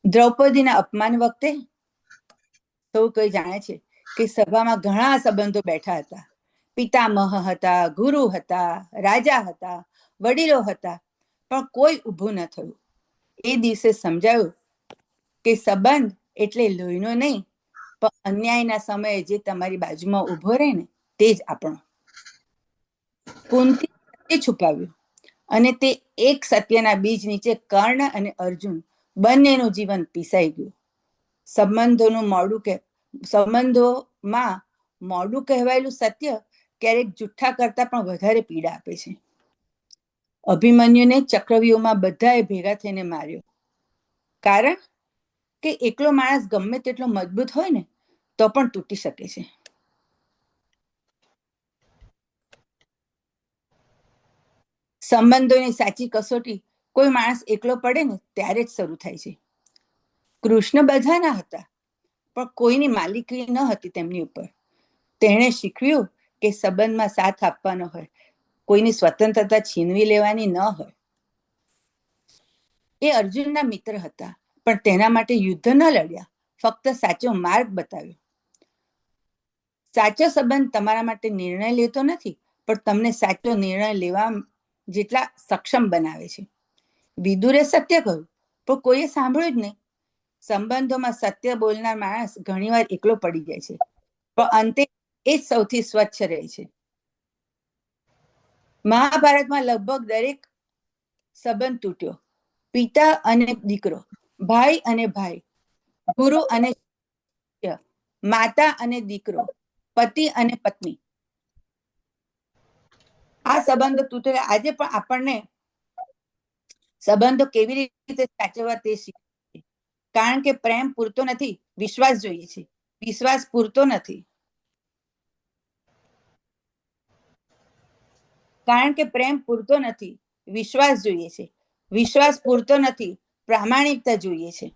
દ્રૌપદીના અપમાન વખતે સૌ કોઈ જાણે છે કે સભામાં ઘણા સંબંધો બેઠા હતા. પિતામહ હતા, ગુરુ હતા, રાજા હતા, વડીલો હતા, પણ કોઈ ઊભું ન થયું. એ દિવસે સમજાયું કે સંબંધ એટલે લોહીનો નહીં, પણ અન્યાયના સમયે જે તમારી બાજુમાં ઊભો રહે ને તે જ આપણો. કુંતી સત્ય છુપાવ્યું, અને તે એક સત્યના બીજ નીચે કર્ણ અને અર્જુન બંનેનું જીવન પીસાઈ ગયું. સંબંધોમાં મોડું કહેવાયેલું સત્ય ક્યારેક જુઠ્ઠા કરતા પણ વધારે પીડા આપે છે. અભિમન્યુને ચક્રવ્યૂહમાં બધાએ ભેગા થઈને માર્યો, કારણ કે એકલો માણસ ગમે તેટલો મજબૂત હોય ને તો પણ તૂટી શકે છે. સંબંધોની સાચી કસોટી કોઈ માણસ એકલો પડે ને ત્યારે જ શરૂ થાય છે. કૃષ્ણ બધાના હતા, પણ કોઈની માલિકી ન હતી તેમની ઉપર. તેણે શીખવ્યું કે સંબંધમાં સાથ આપવાનો હોય, કોઈની સ્વતંત્રતા છીનવી લેવાની ન હોય. એ અર્જુનના મિત્ર હતા, પણ તેના માટે યુદ્ધ ન લડ્યા, ફક્ત સાચો માર્ગ બતાવ્યો. સાચો સંબંધ તમારા માટે નિર્ણય લેતો નથી, પણ તમને સાચો નિર્ણય લેવા જેટલા સક્ષમ બનાવે છે. વિદુરે સત્ય કહ્યું, પણ કોઈએ સાંભળ્યું જ નહીં. સંબંધોમાં સત્ય બોલનાર માણસ ઘણીવાર એકલો પડી જાય છે, પણ અંતે એ જ સૌથી સ્વચ્છ રહે છે. મહાભારતમાં લગભગ દરેક સંબંધ તૂટ્યો. પિતા અને દીકરો, ભાઈ અને ભાઈ, ગુરુ અને શિષ્ય, માતા અને દીકરો, પતિ અને પત્ની. આ સંબંધો તૂટેલા. આજે પણ આપણને સંબંધો કેવી રીતે સાચવવા તે શીખવે, કારણ કે પ્રેમ પૂરતો નથી, વિશ્વાસ જોઈએ છે. વિશ્વાસ પૂરતો નથી, કારણ કે પ્રેમ પૂરતો નથી, વિશ્વાસ જોઈએ છે. વિશ્વાસ પૂરતો નથી, પ્રામાણિકતા જોઈએ છે.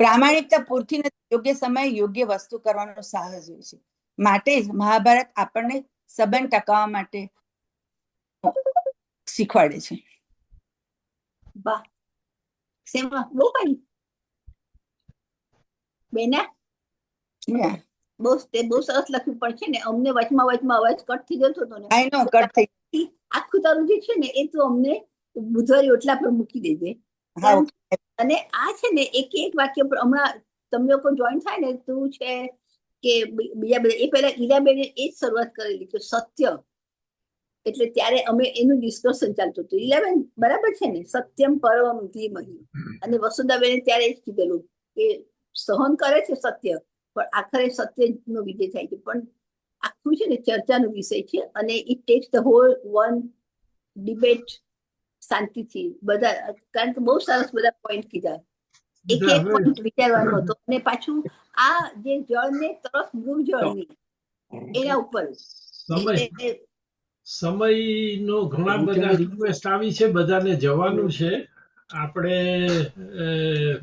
પ્રામાણિકતા પૂરતી નથી, યોગ્ય સમયે યોગ્ય વસ્તુ કરવાનો સાહસ હોય છે. માટે જ મહાભારત આપણને સંબંધ ટકાવવા માટે શીખવાડે છે. વાહ, શેમાં બહુ ફાઇન બેના, Yeah, બહુ સરસ લખ્યું. પણ છે ને અમને વચમાં અવાજ કટ થઈ જતો હતો ને, I know, કટ થઈ. આખું તારું જે છે ને એ તો અમને બુધવારે ઓટલા પર મૂકી દેજે. હા, okay. અને આ છે ને એક વાક્ય પર હમણાં તમે લોકો જોઈન થાય ને, તું છે કે બીજા બધા, એ પહેલા ઈલાબેને એ જ શરૂઆત કરેલી કે સત્ય, એટલે ત્યારે અમે એનું ડિસ્કશન ચાલતું હતું. ઈલાબેન બરાબર છે ને, સત્યમ પરમ ધીમહિ. અને વસુધાબેને ત્યારે જ કીધેલું કે સહન કરે છે સત્ય, પણ આખરે સત્યનો વિજય થાય છે. પણ આખું છે ને ચર્ચાનો વિષય છે, અને it takes the whole one debate શાંતિથી બધા, કારણ કે બહુ સરસ બધા પોઈન્ટ કીધા. એક પોઈન્ટ વિચારવાનો હતો. અને પાછું આ જે જળને તરફ મૃગ જળની એના ઉપર સમયનો ઘણા બધા રિક્વેસ્ટ આવી છે, બધાને જવાનું છે. આપણે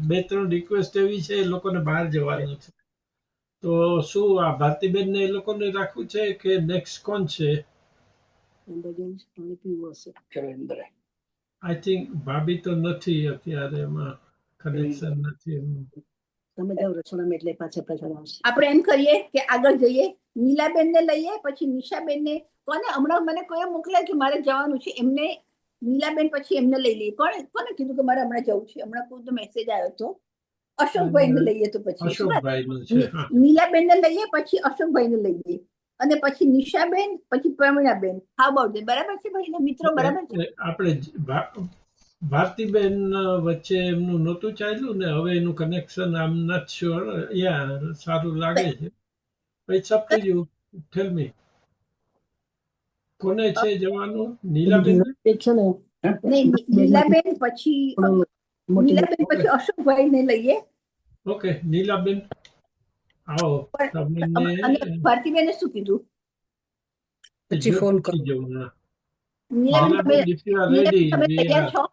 2-3 રિક્વેસ્ટ એવી છે, એ લોકોને બહાર જવાનું છે. તો શું આ ભારતીબેન ને એ લોકોને રાખવું છે કે નેક્સ્ટ કોણ છે? આઈ થિંક ભાભી તો નથી અત્યારે, એમાં કનેક્શન નથી એમનું. આપણે એમ કરીએ કે આગળ જઈએ, નીલાબેન ને લઈએ, પછી નિશાબેન ને. કોને હમણાં મને કોઈ મોકલ્યા કે મારે જવાનું છે, એમને નીલાબેન પછી એમને લઈ લઈએ. કોને કીધું કે મારે હમણાં જવું છે? હમણાં કોઈ તો મેસેજ આવ્યો હતો. અશોકભાઈ ને લઈએ તો પછી અશોકભાઈ છે. નીલાબેન ને લઈએ, પછી અશોકભાઈ ને લઈએ, અને પછી નિશાબેન, પછી પ્રવીણાબેન. હા અબાઉટ બરાબર છે ભાઈ મિત્રો, બરાબર છે. આપણે ભારતીબેન વચ્ચે એમનું નહોતું ચાલ્યું ને, હવે એનું કનેક્શન આમ નોટ શ્યોર. યા સારું લાગે છે. ઇટ્સ અપ ટુ યુ, ટેલ મી કોને છે જવાનું? નીલાબેન નીલાબેન પછી અશોકભાઈ ને લઈએ. ઓકે, નીલાબેન આવો. અને ભારતીબેને શું કીધું? પછી ફોન કરી નીલાબેન તમે તૈયાર છો?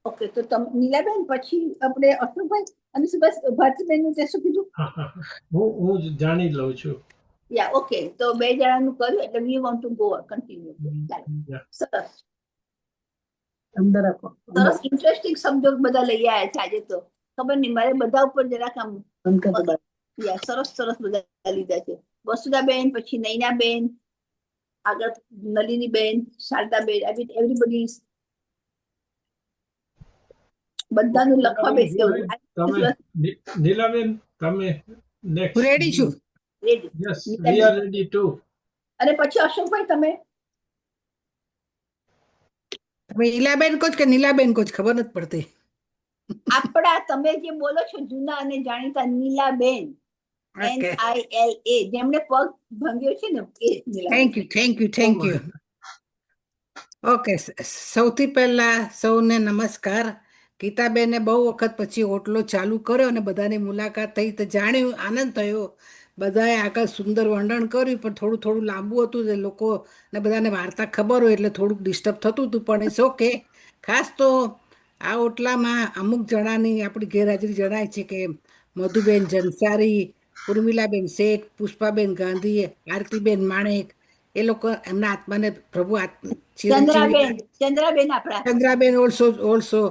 ઓકે, તો નીલાબેન પછી આપણે અશોકભાઈ અને બસ ભારતીબેન નું શું કીધું? હું જાણી લઉં છું. યા ઓકે, તો 2 જણાનું કર્યું એટલે we want to go continue. સરસ અંદર રાખો. સરસ ઇન્ટરેસ્ટિંગ શબ્દો બધા લઈ આવ્યા છે આજે તો. ખબર નહીં, મારે બધા ઉપર જરાક આમ સરસ બધા લીધા છે. વસુધાબેન, પછી નૈનાબેન, આગળ નલિનીબેન, શારદાબેન, એવરીબડી બધાનું લખવા બેસ્યું. નીલાબેન તમે નેક્સ્ટ. રેડી છું. Yes, we are ready to. અને પછી અશોકભાઈ તમે ઈલાબેન કોચ કે નીલાબેન કોચ ખબર નથી પડતી. આપણા તમે જે બોલો છો જૂના અને જાણીતા નીલાબેન, NILA, જેમને પગ ભાંગ્યો છે ને એ નીલાબેન. Thank you. ઓકે, સૌથી પહેલા સૌને નમસ્કાર. ગીતાબેને બહુ વખત પછી ઓટલો ચાલુ કર્યો અને બધાની મુલાકાત થઈ તો જાણ્યું, આનંદ થયો. બધાએ આગળ સુંદર વર્ણન કર્યું પણ થોડું થોડું લાંબુ હતું એટલે લોકોને બધાને વાર્તા ખબર હોય એટલે થોડુંક ડિસ્ટર્બ થતું હતું પણ ઇટ્સ ઓકે. ખાસ તો આ ઓટલામાં અમુક જણાની આપણી ગેરહાજરી જણાય છે કે મધુબેન જનસારી, ઉર્મિલાબેન શેઠ, પુષ્પાબેન ગાંધી, આરતીબેન માણેક, એ લોકો એમના આત્માને પ્રભુ ચિરંજીવી, ચંદ્રાબેન આપણા ચંદ્રાબેન ઓલસો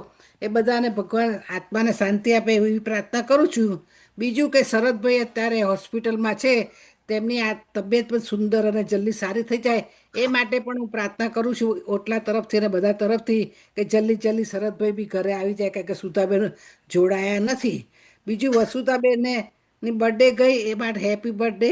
એ બધાને ભગવાન આત્માને શાંતિ આપે એવી પ્રાર્થના કરું છું. બીજું કે શરદભાઈ અત્યારે હોસ્પિટલમાં છે, તેમની આ તબિયત પણ સુંદર અને જલ્દી સારી થઈ જાય એ માટે પણ હું પ્રાર્થના કરું છું ઓટલા તરફથી અને બધા તરફથી કે જલ્દી શરદભાઈ બી ઘરે આવી જાય, કારણ કે સુધાબેન જોડાયા નથી. બીજું વસુધાબેનને ની બર્થડે ગઈ એ માટે હેપી બર્થડે.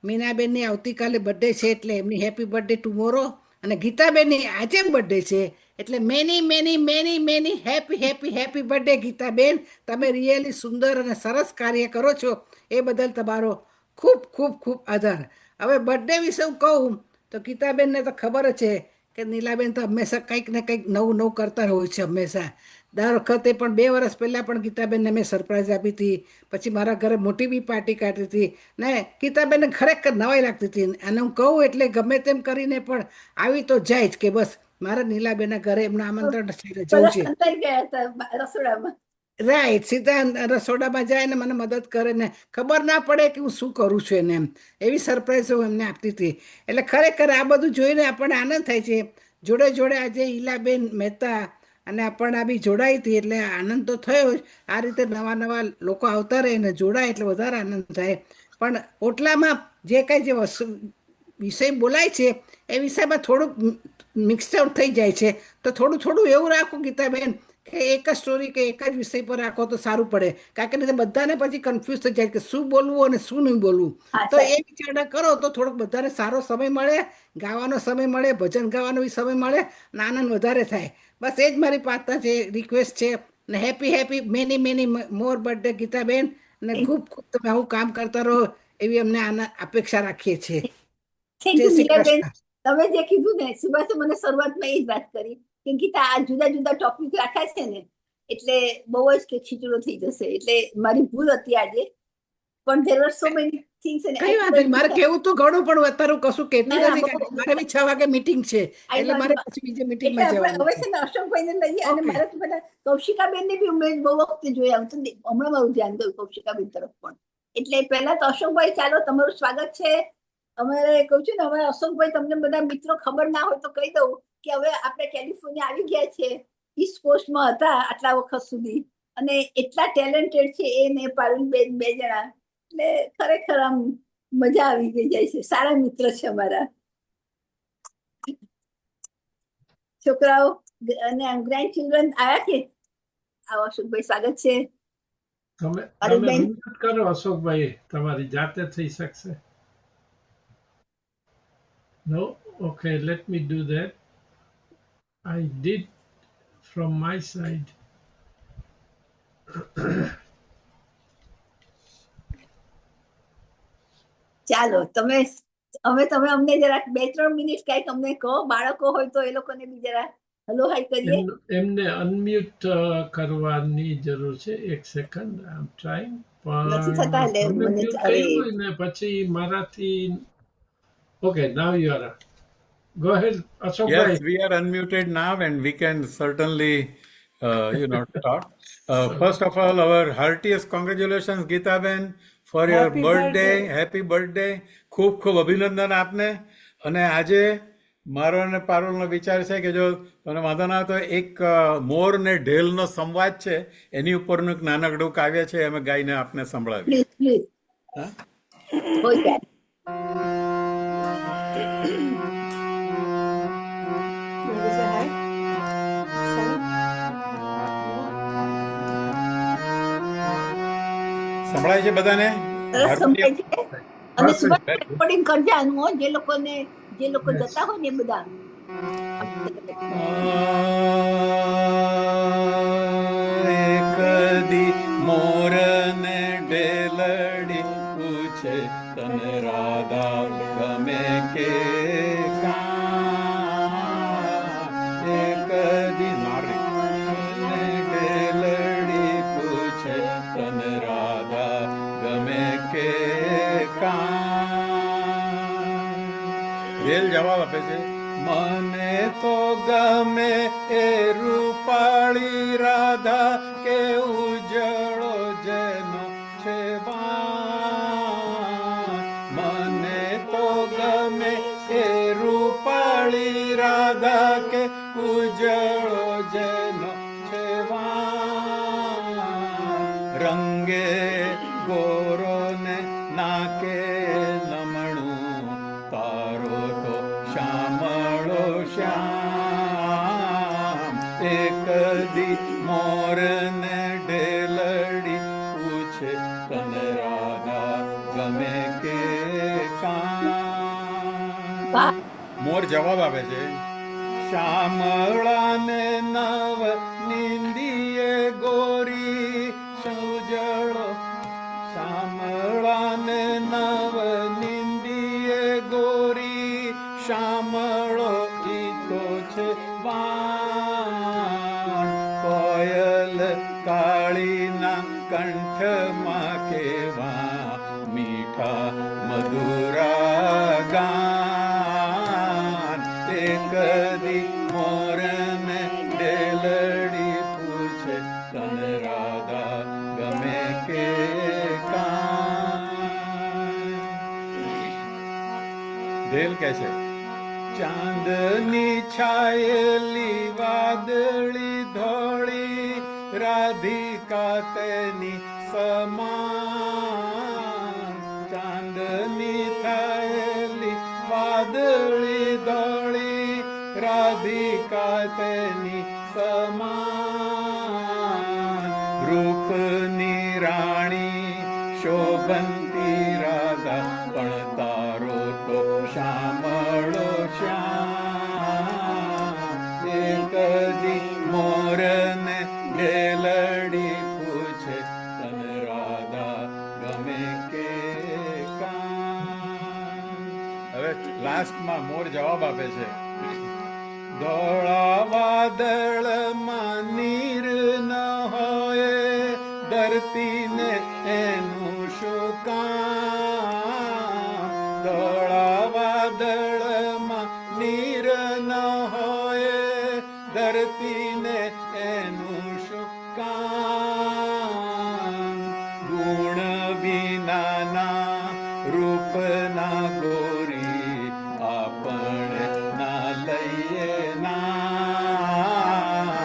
મીનાબેનની આવતીકાલે બર્થડે છે એટલે એમની હેપી બર્થડે ટુમોરો. અને ગીતાબેનની આજે બર્થડે છે એટલે many many many many happy happy happy birthday Gitaben. તમે રિયલી સુંદર અને સરસ કાર્ય કરો છો એ બદલ તમારો ખૂબ ખૂબ ખૂબ આભાર. હવે બર્થડે વિશે હું કહું તો ગીતાબેનને તો ખબર જ છે કે નીલાબેન તો હંમેશા કંઈક ને કંઈક નવું નવું કરતા હોય છે હંમેશા. દર વખતે પણ 2 વર્ષ પહેલાં પણ ગીતાબેનને મેં સરપ્રાઈઝ આપી હતી. પછી મારા ઘરે મોટી બી પાર્ટી કાઢી હતી ને ગીતાબેનને ખરેખર નવાઈ લાગતી હતી અને હું કહું એટલે ગમે તેમ કરીને પણ આવી તો જાય જ કે બસ મારે નીલાબેનના ઘરે એમનું આમંત્રણ છે જવું બધા છે. સંતાઈ ગયા હતા રસોડામાં. રાઈટ, સીધા રસોડામાં જાય ને મને મદદ કરે ને ખબર ના પડે કે હું શું કરું છું એને એમ એવી સરપ્રાઈઝ હું એમને આપતી હતી. એટલે ખરેખર આ બધું જોઈને આપણને આનંદ થાય છે. જોડે જોડે આજે ઈલાબેન મહેતા અને આપણને બી જોડાઈ હતી એટલે આનંદ તો થયો જ. આ રીતે નવા નવા લોકો આવતા રહે ને જોડાય એટલે વધારે આનંદ થાય. પણ ઓટલામાં જે કાંઈ જે વસ્તુ વિષય બોલાય છે એ વિષયમાં થોડુંક મિક્સઆઉટ થઈ જાય છે. તો થોડું થોડું એવું રાખો ગીતાબેન કે એક જ સ્ટોરી કે એક જ વિષય પર રાખો તો સારું પડે, કારણ કે નહીં તો બધાને પછી કન્ફ્યુઝ થઈ જાય કે શું બોલવું અને શું નહીં બોલવું. હા તો સર, એ વિચારણા કરો તો થોડોક બધાને સારો સમય મળે, ગાવાનો સમય મળે, ભજન ગાવાનો બી સમય મળે ને આનંદ વધારે થાય. બસ એ જ મારી પ્રાર્થના છે, રિક્વેસ્ટ છે. ને happy happy many many more birthday Gitaben. ને ખૂબ ખૂબ તમે આવું કામ કરતા રહો એવી અમને અપેક્ષા રાખીએ છીએ. થેન્ક જય યુ શ્રી નીલાબેન. કૃષ્ણ. તમે જે કીધું ને સુભાષે મને શરૂઆતમાં એ જ વાત કરી કે ગીતા આ જુદા જુદા ટોપિક રાખ્યા છે ને એટલે બહુ જ કે ખીચડો થઈ જશે એટલે મારી ભૂલ હતી આજે. પણ there were so many things and કઈ વાંધો નહીં, મારે કેવું તો ઘણું પણ અત્યારે હું કશું કહેતી ના, ના, નથી, કારણ કે મારે બી 6 વાગે મીટિંગ છે I એટલે know, I મારે know. પછી બીજે એટલે મીટિંગમાં આપણે જવાનું હવે છે. છે ને અશોકભાઈને લઈએ અને ઓકે. મારે તો બધા કૌશિકાબેનને બી મેં બહુ વખતે જોયા હું તો હમણાં મારું ધ્યાન ગયું કૌશિકાબેન તરફ પણ. એટલે પહેલા તો અશોકભાઈ ચાલો તમારું સ્વાગત છે. અમારે કહું છું ને હવે અશોકભાઈ તમને બધા મિત્રો ખબર ના હોય તો કહી દઉં કે હવે આપણે કેલિફોર્નિયા આવી ગયા છે. ઈસ્ટ કોસ્ટમાં હતા આટલા વખત સુધી અને એટલા ટેલેન્ટેડ છે એ ને પારુલબેન 2 જણા. એટલે ખરેખર આમ મજા આવી ગઈ જાય છે. સારા મિત્ર છે અમારા છોકરાઓ અને ગ્રેન્ડ ચિલ્ડ્રન આવ્યા કે આવો અશોકભાઈ સ્વાગત છે. તમે પારુલબેન unmute કરો અશોકભાઈ, તમારી જાતે થઈ શકશે. No? Okay, let me do that. I did from my side. ચાલો તમે તમે અમને જરાક 2-3 મિનિટ કઈક અમને કહો. બાળકો હોય તો એ લોકોને બી જરા હલો હાઈ કરીએ. એમને અનમ્યુટ કરવાની જરૂર છે. 1 સેકન્ડ, આઈ એમ ટ્રાઇંગ. નથી પણ થતા એટલે તમે મને મ્યુટ અરે કર્યું હોય ને પછી મારાથી. Okay, now you are. Go ahead Ashokbhai. Yes, we are unmuted now and we can certainly, talk. First of all, our heartiest congratulations, Geeta Ben, for your Happy birthday. birthday. Happy birthday. ખૂબ ખૂબ અભિનંદન આપને. અને આજે મારો અને પારુલનો વિચાર છે કે જો તમને વાંધો ના આવે તો એક મોર ને ઢેલનો સંવાદ છે એની ઉપરનું એક નાનકડું કાવ્ય છે અમે ગાઈને આપને સંભળાવીએ. પ્લીઝ હા? હોય જાય. સંભળાય છે બધાને? સરસ સંભળાય છે. અને બસ, સુભાષ very good. રેકોર્ડિંગ કરજે આનું હો, જે લોકો Yes. જતા હોય ને એ બધા. એક દી મોર ને ઢેલડી પૂછે તને રાધા ગમે કે કાં? એક દી નારી ને ઢેલડી પૂછે તને રાધા ગમે કે કાં? ધેલ જવાબ આપે છે, મને તો ગમે એ રૂપાળી રાધા કે ઉજળો જેનો છે વાન. મને તો ગમે એ રૂપાળી રાધા કે ઉજળો જેનો છે વાન. રંગે ગોરો ને નાકે નમણું, તારો તો શ્યામળો શ્યામ. એક દી મોર ને ઢેલડી પૂછે, તને રાધા ગમે કે કાં? મોર જવાબ આપે છે, શ્યામળા ને નવ નિંદીએ ગોરી સૌજળો. શ્યામળા ને નવ નિંદીએ ગોરી શ્યામળો ઈ તો છે વાન. કોયલ કાળીના કંઠમાં કેવા મીઠા મધુરા ગાન. એક દી મોરને ડેલડી પૂછે, તને રાધા ગમે કે કાં? ધેલ કહે છે, ચાંદની છાયેલી વાદળી ધોળી રાધિકા તેની સમાન. ચાંદની છાયેલી વાદળી ધોળી રાધિકા તેની સમાન. રૂપની રાણી શોભંતી રાધા, પણ તારો તો શ્યામળો શ્યામ. એક દી મોરને ઢેલડી પૂછે, તને રાધા ગમે કે કાં? હવે લાસ્ટમાં મોર જવાબ આપે છે, ધોળા વાદળમાં નીર ન હોય, ધરતીને એનું શું કામ? ધોળા વાદળમાં નીર ન હોય, ધરતીને એનું શું કામ? ગુણ વિનાના રૂપના ગોરી આપણે ના લઈએ ના.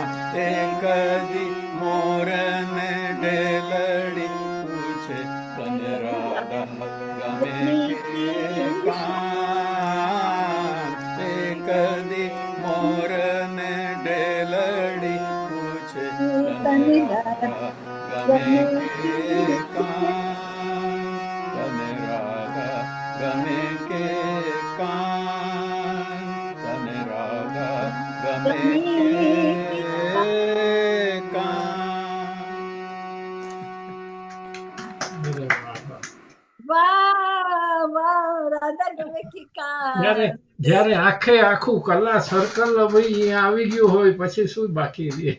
એક દી મોરને ઢેલડી પૂછે, તને રાધા ગમે કે કાં? એક દી મોરને ઢેલડી પૂછે, તને રાધા ગમે કે કાં? તને રાધા ગમે કે કાં? તને રાધા ગમે કે કાં? વાહ વાહ, રાધા ગમે કે કાં? જ્યારે આખે આખું કલા સર્કલ અહીંયા આવી ગયું હોય પછી શું બાકી રહે?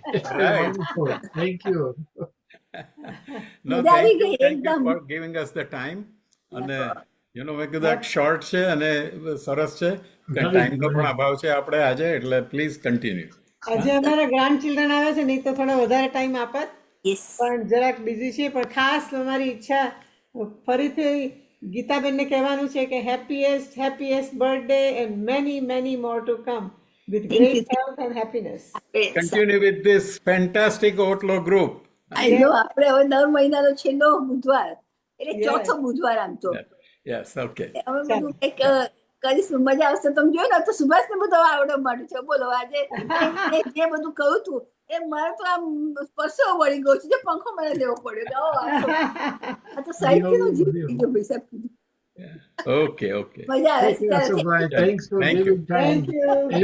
Thank you. No, મજા આવી thank you ગઈ એકદમ. for giving us the time. અને મેં કીધું આ શોર્ટ છે અને સરસ છે, ટાઈમનો પણ અભાવ છે આપણે આજે, એટલે પ્લીઝ કન્ટિન્યુ. આજે અમારા ગ્રાન્ડ ચિલ્ડ્રન આવે છે, નહીં તો થોડો વધારે ટાઈમ આપત, Yes. પણ જરાક બિઝી છે. પણ ખાસ અમારી ઈચ્છા ફરીથી ગીતાબેનને કહેવાનું છે કે happiest birthday and many more to come with great health and happiness. Continue with this fantastic ઓટલો ગ્રુપ. I know, આપણે હવે દર મહિનાનો છેલ્લો બુધવાર એટલે Yes. ચોથો બુધવાર આમ તો યસ, ઓકે. હવે બધું કંઈક કરીશું, મજા આવશે. તમે જોયું ને તો સુભાષ ને બધું આવડો માંડ્યું છે. બોલો આજે એ જે બધું કહ્યું હતું એ મારે તો આમ પરસેવો વળી ગયો છે, જે પંખો મને લેવો પડ્યો કે આ તો સાહિત્યનો જીવ થઈ ગયો ભાઈ સાહેબ. Okay. મજા આવે છે. Thanks for Thank you. giving time.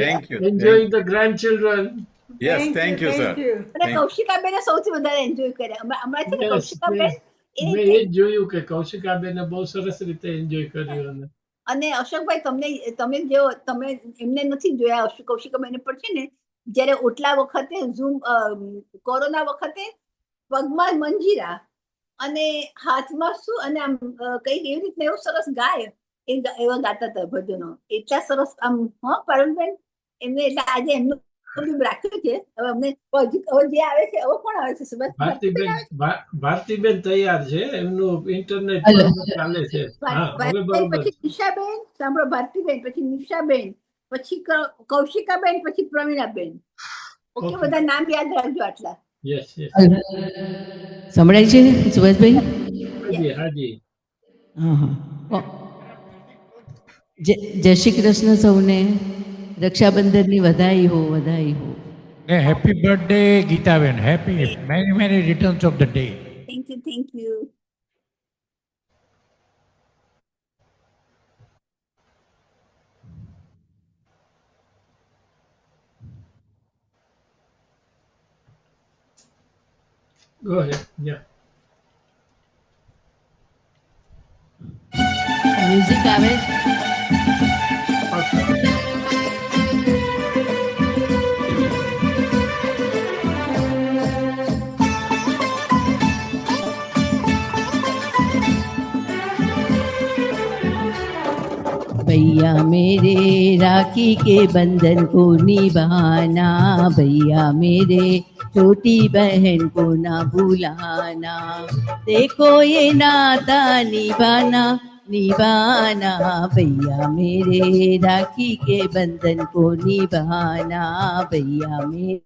Thank you. Enjoying the grandchildren. Yes, thank you, sir. અને Thank you. કૌશિકાબેને સૌથી વધારે એન્જોય કર્યા. હમણાં છે ને Yes, કૌશિકાબેન yes. મેં એ જ જોયું કે કૌશિકાબેને બહુ સરસ રીતે એન્જોય કર્યું. અને અશોકભાઈ તમે એમને નથી જોયા, કૌશિકાબેન પણ છે ને જયારે ઓટલા વખતે ઝૂમ કોરોના વખતે પગમાં મંજીરા અને હાથમાં શું અને આમ કઈ એવી રીતના એવું સરસ ગાય એવા ગાતા હતા ભજનો, એટલા સરસ આમ. પારુલબેન એમને એટલે આજે એમનું બધું રાખ્યું છે. હવે અમને હવે જે આવે છે, હવે કોણ આવે છે? સુભાષ ભારતીબેન આવે છે? ભારતીબેન તૈયાર છે, એમનું ઇન્ટરનેટ બરોબર ચાલે છે. હા, હવે બરોબર. પછી નિશાબેન, સાંભળો, ભારતીબેન, પછી નિશાબેન, પછી કૌશિકાબેન, પછી પ્રવીણાબેન. ઓકે, બધા નામ યાદ રાખજો આટલા. Yes yes. સંભળાય છે સુભાષભાઈ? હાજી હાજી. હા હા. જય શ્રી કૃષ્ણ સૌને. રક્ષાબંધનની વધાઈ હો, વધાઈ હો. Happy birthday Gitaben. Happy many many returns of the day. Thank you, thank you. Go ahead. Yeah. Music આવે. भैया मेरे राखी के बंधन को निभाना, भैया मेरे छोटी बहन को ना भुलाना, देखो ये नाता निभाना निभाना, भैया मेरे राखी के बंधन को निभाना, भैया मेरे.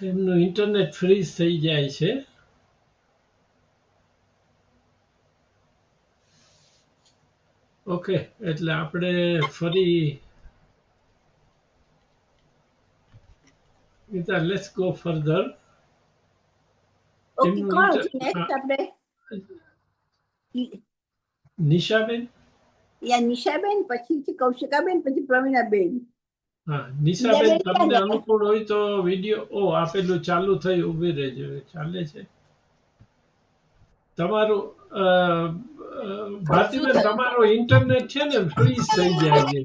એમનું ઇન્ટરનેટ ફ્રીઝ થઈ જાય છે. ઓકે, એટલે આપણે ફરી Gita, let's go further. Okay, કોણ નેક્સ્ટ આપણે? નિશાબેન. નિશાબેન, પછી કૌશિકાબેન, પછી પ્રવીણાબેન. હા, નિશાબેન, તમને અનુકૂળ હોય તો વિડીયો આપેલું ચાલુ થઈ, ઊભી રહેજો. ચાલે છે તમારું. ભારતીબેન, તમારો ઇન્ટરનેટ છે ને ફ્રીઝ થઈ જાય છે.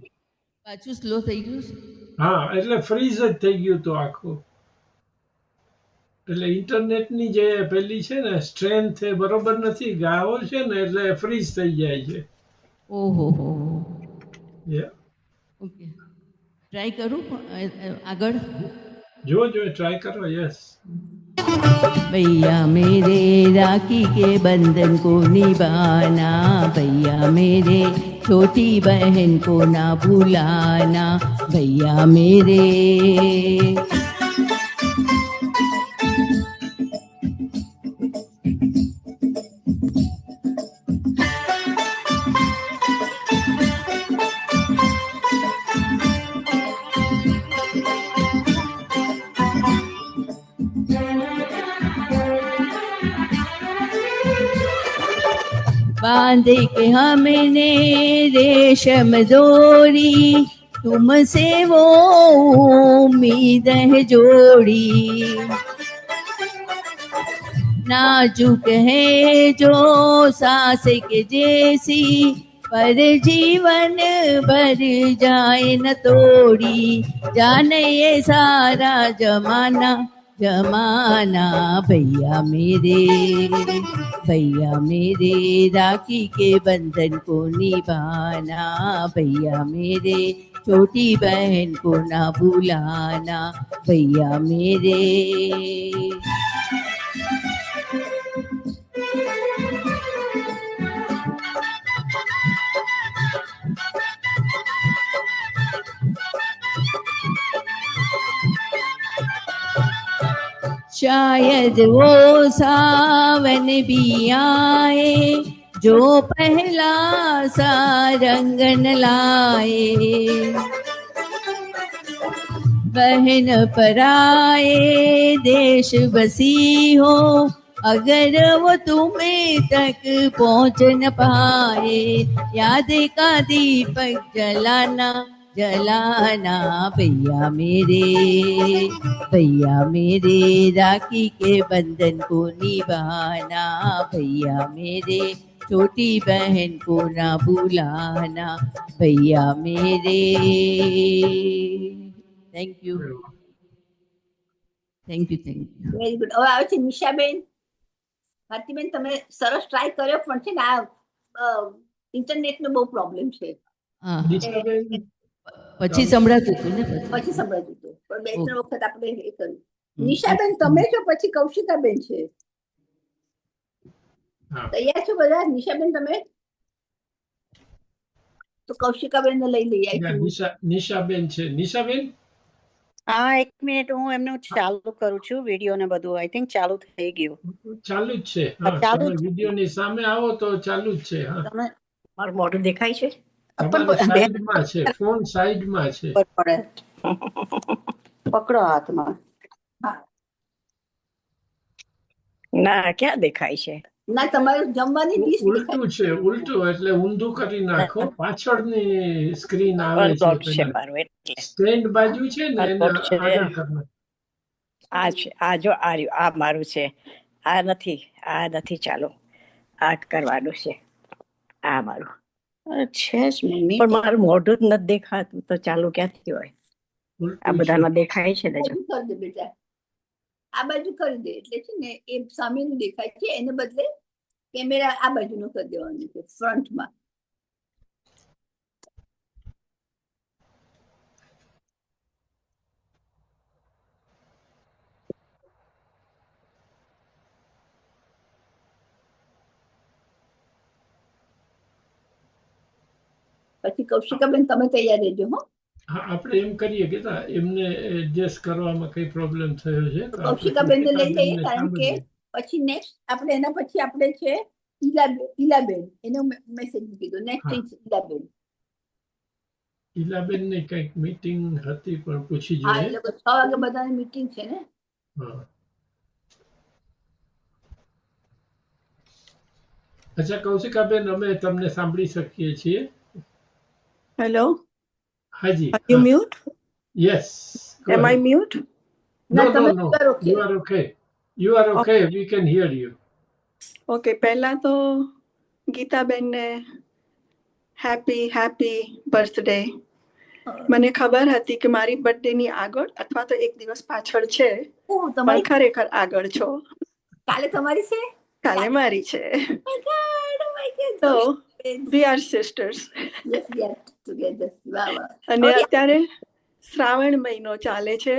પાછું સ્લો થઈ ગયું. હા, એટલે ફ્રીઝ જ થઈ ગયું તો આખું. એટલે ઇન્ટરનેટની જે પેલી છે ને સ્ટ્રેન્થ એ બરોબર નથી, ગાવો છે ને એટલે ફ્રીઝ થઈ જાય છે. ઓહો હો. ઓકે, ટ્રાય કરું આગળ. જો ટ્રાય કરો. યસ. भैया मेरे राखी के बंधन को निभाना, भैया मेरे छोटी बहन को ना भुलाना, भैया मेरे. बांध के हमने रेशम डोरी, तुमसे वो उम्मीद है जोड़ी, नाजुक है जो सांस के जैसी, पर जीवन भर जाए न तोड़ी, जाने ये सारा जमाना जमाना, भैया मेरे राखी के बंधन को निभाना, भैया मेरे छोटी बहन को ना भुलाना, भैया मेरे. शायद वो सावन भी आए जो पहला सा रंग न लाए, बहन पराए देश बसी हो, अगर वो तुम्हें तक पहुँच न पाए, याद का दीपक जलाना जलाना, भैया मेरे राखी के बंधन को निभाना, भैया मेरे छोटी बहन को ना भुलाना, भैया मेरे. Thank you. Thank you very good. હવે આવે છે નિશાબેન. ભારતીબેન તમે સરસ ટ્રાય કર્યો પણ છે ને આ ઇન્ટરનેટ નો બહુ પ્રોબ્લેમ છે. હા નિશાબેન, પછી સંભળાતું હતું ને પછી સંભળાતું હતું પણ બે ત્રણ વખત આપણે એ કર્યું. હમ. નિશાબેન તમે છો પછી કૌશિકાબેન છે. હા. તૈયાર છો બધા? નિશાબેન તમે તો કૌશિકાબેન ને લઈ લઈએ. I think. નિશાબેન છે. નિશાબેન, હા, એક મિનિટ હું એમનું ચાલુ કરું છું વિડીયો ને બધું. આઈ થિંક ચાલુ થઈ ગયું. ચાલુ જ છે. હા, ચાલુ તમે વિડીયોની સામે આવો તો ચાલુ જ છે. હા, તમે મારું મોઢું દેખાય છે? તમારી સાઈડમાં છે, ફોન સાઈડમાં છે. પડે પકડો હાથમાં. હા. ના, ક્યાં દેખાય છે? ના તમારે જમવાની ડીશ ઉલટું છે, ઉલટું એટલે ઊંધું કરી નાખો. પાછળની સ્ક્રીન આવે છે. અનગોટ છે મારું એટલે. સ્ટેન્ડ બાજુ છે ને એને અનગોટ છે. આગળ કરી નાખો. આ છે, આ જો આ રહ્યું, આ મારું છે. આ નથી ચાલુ. આ કરવાનું છે. આ મારું છે જ મમ્મી, પણ મારું મોઢું જ નથી દેખાતું તો ચાલુ ક્યાંથી હોય? આ બધામાં દેખાય છે ને? જો કરી દે બેટા, આ બાજુ કરી દે એટલે છે ને એ સામેનું દેખાય છે. એને બદલે કેમેરા આ બાજુનું કરી દેવાનું છે, ફ્રન્ટમાં. પછી કૌશિકાબેન તમે તૈયાર રહેજો. હો, હા, આપણે એમ કરીએ કે એમને એડજસ્ટ કરવામાં કઈ પ્રોબ્લેમ થયો છે તો કૌશિકાબેન ને લઈ લઈએ કૌશિકાબેનને કારણ કે સાંભળીએ. પછી નેક્સ્ટ આપણે એના પછી આપણે છે ઈલાબેન. એનો મેસેજ કીધું. નેક્સ્ટ ઈલાબેન. ઈલાબેનની કંઈક મીટિંગ હતી પણ પૂછી હા, જોઈએ. એ લોકો 6 વાગે બધાની મીટિંગ છે ને. હા. અચ્છા કૌશિકાબેન, અમે તમને સાંભળી શકીએ છીએ. Hello, હાજી. are you mute? Yes. Am I mute? No, ના, તમે no. કરો કે You are okay. You are okay. We can hear you. Okay, પહેલા તો ગીતાબેનને હેપી બર્થડે. મને ખબર હતી કે મારી બર્થડે ની આગળ અથવા તો એક દિવસ પાછળ છે, ઓહ, પણ તમારી ખરેખર આગળ છો. કાલે તમારી છે? કાલે મારી છે. My God, oh my God. તો we are sisters. Yes, we are together. વાહ, વાહ. અને હવે અત્યારે શ્રાવણ મહિનો ચાલે છે.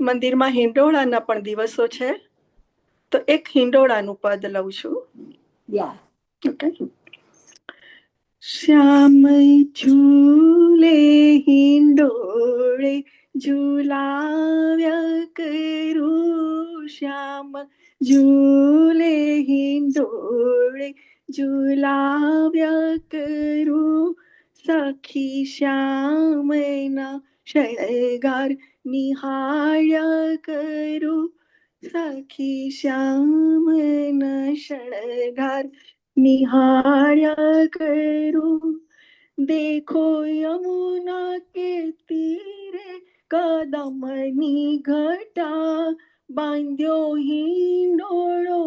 મંદિરમાં હિંડોળાના પણ દિવસો છે. તો એક હિંડોળાનું પદ લઉં છું. Yeah okay. શ્યામ ઝૂલે હિંડોળે ઝુલાવ્યા કરું. શ્યામ ઝૂલે હિંડોળે ઝુલાવ્યા કરું. સખી શ્યામના શણગાર નિહાળ્યા કરું. સખી શ્યામના શણગાર નિહાળ્યા કરું. દેખો યમુના કે તીરે કદમની ઘટા બાંધ્યો હિંડોળો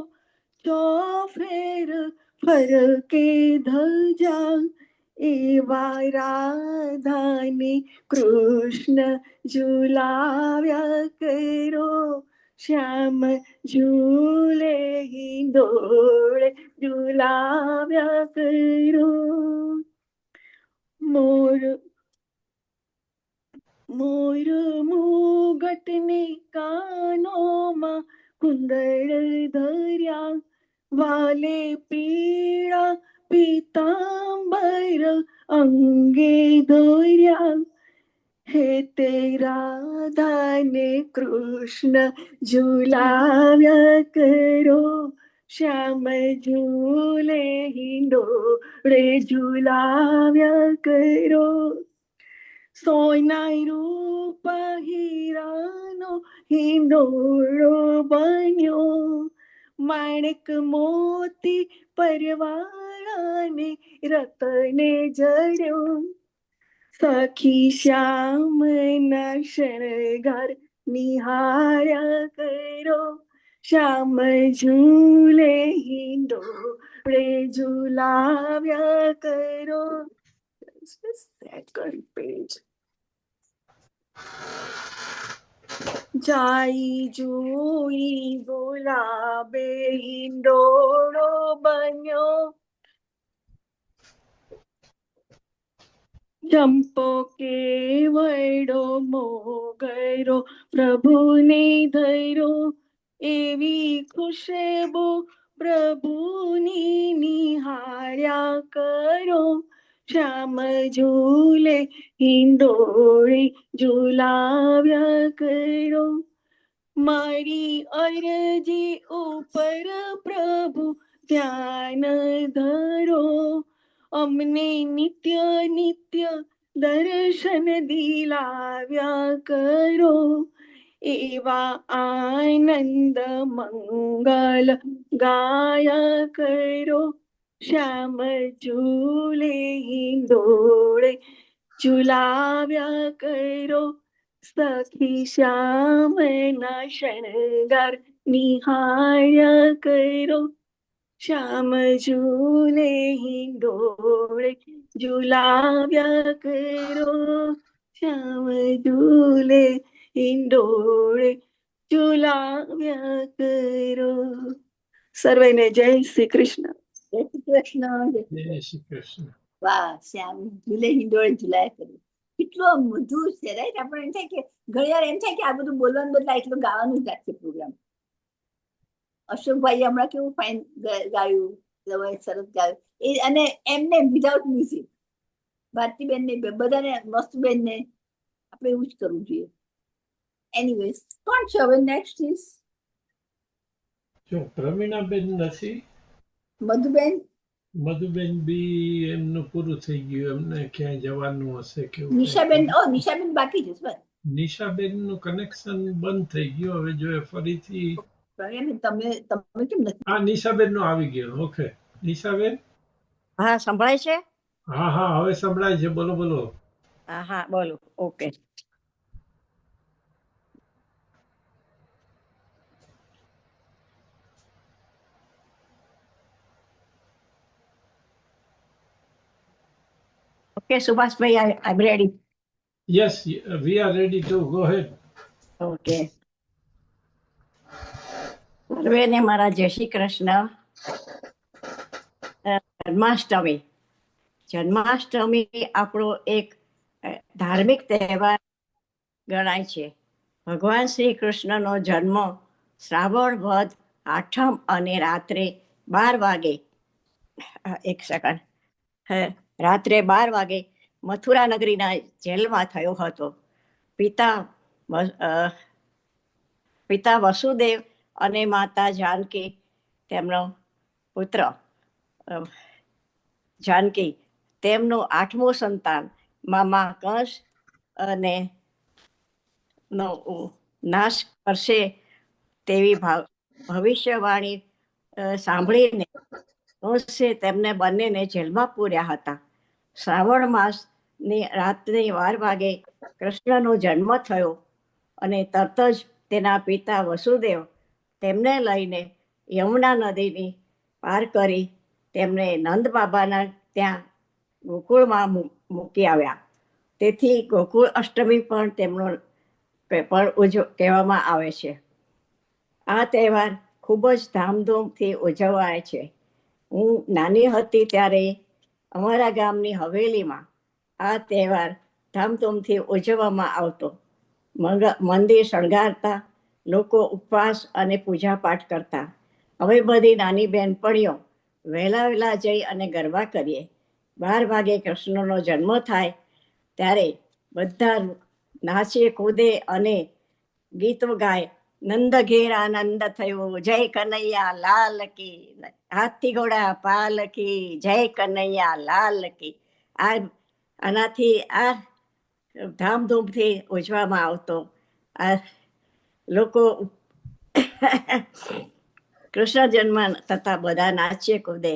ચોફેર ફરકે ધજા. એવા રાધાને કૃષ્ણ ઝુલાવ્યા કરો. શ્યામ ઝૂલે હિંડોળે ઝુલાવ્યા કરો. મોર મુગટને કાનોમાં કુંડળ ધર્યા. વાલે પીળા પીતાંબર અંગે ધોર્યા. હે તે રાધાને કૃષ્ણ ઝુલાવ્યા કરો. શ્યામ ઝૂલે હિંડોળે ઝુલાવ્યા કરો. સોના રૂપ હીરાનો હિંડોળો બન્યો. માણેક મોતી પરવાળાને રતને જડ્યો. સખી શ્યામના શણગાર નિહાળ્યા કરો. શ્યામ ઝૂલે હિંડોળે ઝુલાવ્યા કરો. Second page. જાઈ જોઈ ગુલાબે હિંડોળો બન્યો, ચંપો કેવડો મોગરો પ્રભુને ધર્યો, એવી ખુશબુ પ્રભુની નિહાળ્યા કરો, શ્યામ ઝૂલે હિંડોળે ઝુલાવ્યા કરો. મારી અરજી ઉપર પ્રભુ ધ્યાન ધરો, અમને નિત્ય નિત્ય દર્શન દિલાવ્યા કરો, એવા આનંદ મંગલ ગાયા કરો, શ્યામ ઝૂલે હિંડોળે ઝુલાવ્યા કરો, સખી શ્યામના શણગાર નિહાળ્યા કરો, શ્યામ ઝૂલે હિંડોળે ઝુલાવ્યા કરો, શ્યામ ઝૂલે હિંડોળે ઝુલાવ્યા કરો. સર્વેને જય શ્રી કૃષ્ણ. જય શ્રી કૃષ્ણ. જય શ્રી કૃષ્ણ. વાહ, શ્યામ ઝૂલે હિંડોળે ઝુલાયા કર્યું. કેટલો મધુર છે, રાઈટ? આપણે એમ થાય કે ઘણી વાર એમ થાય કે આ બધું બોલવાનું બદલા એટલું ગાવાનું જ રાખશે પ્રોગ્રામ. અશોકભાઈ હમણાં કેવું ફાઇન ગાયું, સરસ ગાયું, એ અને એમને વિધાઉટ મ્યુઝિક. ભારતીબેન ને બધાને, મસ્તુબેન ને આપણે એવું જ કરવું જોઈએ. એનીવેઝ, કોણ છે હવે નેક્સ્ટ? ઇઝ જો પ્રવીણાબેન નથી, મધુબેન. મધુબેન બી એમનું પૂરું થઈ ગયું, એમને ક્યાંય જવાનું હશે કેવું. નિશાબેન, નિશાબેન બાકી છે. નિશાબેન નું કનેક્શન બંધ થઈ ગયું, હવે જો ફરીથી. તમે કેમ નથી? હા, નિશાબેન નું આવી ગયું. ઓકે, નિશાબેન. હા, સંભળાય છે? હા હા, હવે સંભળાય છે. બોલો બોલો. હા હા, બોલો. Okay. Okay, Subhashbhai, I'm ready. Yes, we are ready to go ahead. Okay. સર્વેને મારા જય શ્રી કૃષ્ણ. જન્માષ્ટમી. જન્માષ્ટમી આપણો એક ધાર્મિક તહેવાર ગણાય છે. ભગવાન શ્રી કૃષ્ણનો જન્મ શ્રાવણ વદ 8મ અને રાત્રે 12 વાગે, એક સેકન્ડ, રાત્રે 12 વાગે મથુરા નગરીના જેલમાં થયો હતો. પિતા વસુદેવ અને માતા જાનકી, તેમનો પુત્ર જાનકી, તેમનું 8મું સંતાન મામા કંસ અને નો નાશ કરશે તેવી ભવિષ્યવાણી સાંભળીને કંસે તેમને બંનેને જેલમાં પૂર્યા હતા. શ્રાવણ માસની રાત્રે 12 વાગે કૃષ્ણનો જન્મ થયો અને તરત જ તેના પિતા વસુદેવ તેમને લઈને યમુના નદીની પાર કરી તેમને નંદ બાબાના ત્યાં ગોકુળમાં મૂકી આવ્યા. તેથી ગોકુળ અષ્ટમી પણ તેમનો કહેવામાં આવે છે. આ તહેવાર ખૂબ જ ધામધૂમથી ઉજવાય છે. હું નાની હતી ત્યારે અમારા ગામની હવેલીમાં આ તહેવાર ધામધૂમથી ઉજવવામાં આવતો. મંદિર શણગારતા, લોકો ઉપવાસ અને પૂજા પાઠ કરતા. અમે બધી નાની બહેનપણીઓ વહેલા જઈ અને ગરબા કરીએ. 12 વાગે કૃષ્ણનો જન્મ થાય ત્યારે બધા નાચે કૂદે અને ગીતો ગાય. નંદ ઘેર આનંદ થયો, જય કનૈયા લાલ કી, હાથી ઘોડા પાલકી, જય કનૈયા લાલ કી. આનાથી આ ધામધૂમથી ઉજવવામાં આવતો. આ લોકો કૃષ્ણ જન્મ થતા બધા નાચે કૂદે,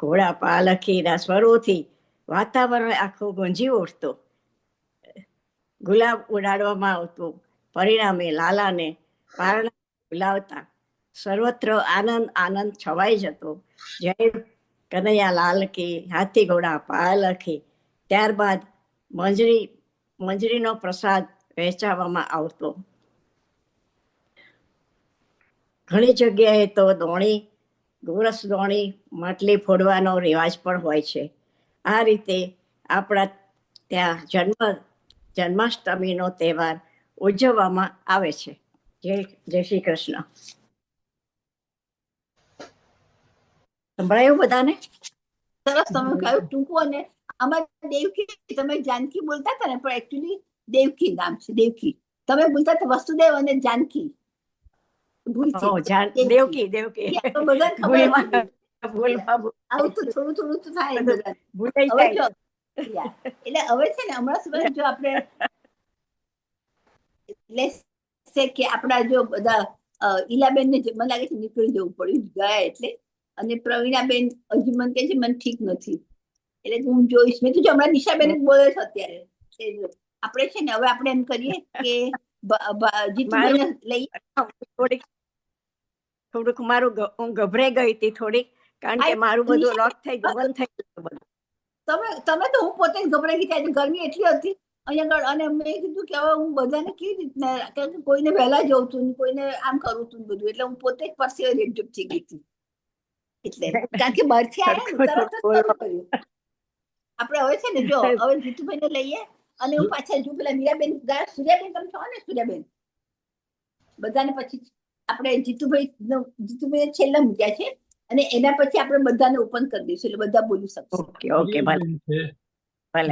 ઘોડા પાલખીના સ્વરોથી વાતાવરણ આખું ગુંજી ઉઠતું. ગુલાબ ઉડાડવામાં આવતું. પરિણામે લાલાને પારણા બોલાવતા. સર્વત્ર આનંદ છવાઈ જતો. જય કનૈયા લાલ કી, હાથી ઘોડા પાલખી. ત્યારબાદ મંજરીનો પ્રસાદ વહેંચાવવામાં આવતો. ઘણી જગ્યાએ તો દોણી, ગોરસ દોણી, માટલી ફોડવાનો રિવાજ પણ હોય છે. આ રીતે આપણા ત્યાં જન્માષ્ટમીનો તહેવાર ઉજવવામાં આવે છે. જય શ્રી કૃષ્ણ. સંભળાયું બધાને? સરસ, તમે કહ્યું ટૂંકું. અને આમાં દેવકી, તમે જાનકી બોલતા હતા ને, પણ એકચ્યુઅલી દેવકી નામ છે. દેવકી તમે બોલતા હતા, વસુદેવ અને જાનકી. દેવકી દેવકી બધા ખબર આવું તો થોડું થોડું તો થાય બધા. હવે જો એટલે હવે છે ને, હમણાં સુધી જો આપણે કે આપણા જો બધા ઈલાબેન ને મને લાગે છે નીકળી જવું પડ્યું ગયા એટલે, અને પ્રવીણાબેન હજી મને કહે છે મને ઠીક નથી, એટલે હું જોઈશ. મેં તો હમણાં નિશાબેન બોલે છે અત્યારે. આપણે છે ને હવે આપણે એમ કરીએ કે જીતુભાઈને લઈ થોડુંક મારું હું ગભરાઈ ગઈ હતી થોડીક, કારણ કે મારું બધું લોક થઈ ગયું, બંધ થઈ ગયું બધું. તમે તો હું પોતે જ ગભરાઈ ગઈ હતી, ગરમી એટલી હતી અહીંયા. અને મેં કીધું કે હવે હું બધાને કેવી રીતના, કારણ કે કોઈને વહેલા જવું હતું, કોઈને આમ કરવું હતું બધું, એટલે હું પોતે જ પરસે રેપજપ થઈ ગઈ હતી. એટલે કારણ કે બહારથી આવ્યા ને તરત જ શરૂ કર્યું. આપણે હવે છે ને જો હવે જીતુભાઈને લઈએ, અને હું પાછળ જો પેલા મીરાબેન, સૂર્યાબેન તમે છો ને, સૂર્યાબેન બધાને પછી આપણે જીતુભાઈ છેલ્લા મૂક્યા છે, અને એના પછી આપણે બધાને ઓપન કરી દઈશું, એટલે બધા બોલી શકશે. ઓકે ઓકે, ભલે.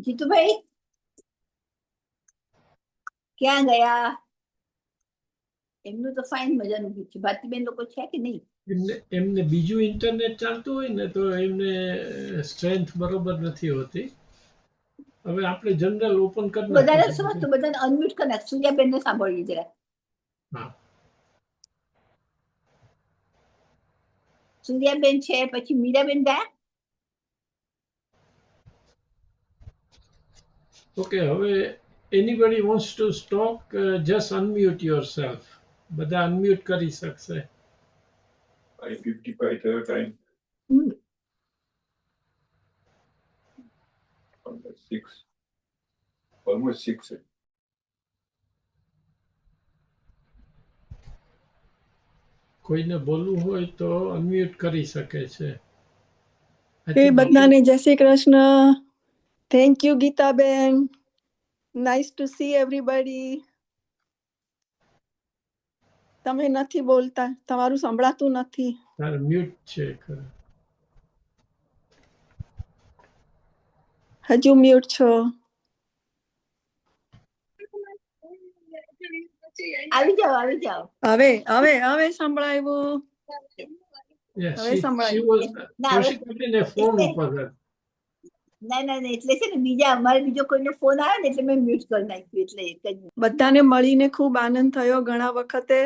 જીતુભાઈ ક્યાં ગયા? એમનું તો ફાઇન મજાનું ગીત છે. ભારતીબેન લોકો છે કે નહીં? એમને બીજું ઇન્ટરનેટ ચાલતું હોય ને તો એમને સ્ટ્રેન્થ બરોબર નથી હોતી. હવે આપણે જનરલ ઓપન કરી બધાને સમજતું, બધાને અનમ્યુટ કરી નાખ. સૂર્યાબેન ને સાંભળીએ જરા. હા, સૂર્યાબેન છે, પછી મીરાબેન ગયા. ઓકે. હવે anybody wants to talk, just unmute yourself. બધા અનમ્યુટ કરી શકશે. 5:55 third time. 6. Almost 6. કોઈને બોલવું હોય તો અનમ્યુટ કરી શકે છે. બધાને જય Shri Krishna. Thank you Gitaben. Nice to see everybody. તમે નથી બોલતા, તમારું સંભળાતું નથી. મ્યુટ છે. હજુ મ્યુટ છો. આવી જાઓ, આવી જાઓ. હવે હવે હવે સંભળાયું. હવે સંભળાયું. ના ના ના, એટલે છે ને બીજા અમારે બીજો કોઈનો ફોન આવે ને એટલે મેં મ્યુટ કરી નાખ્યું. એટલે એક જ બધાને મળીને ખૂબ આનંદ થયો ઘણા વખતે.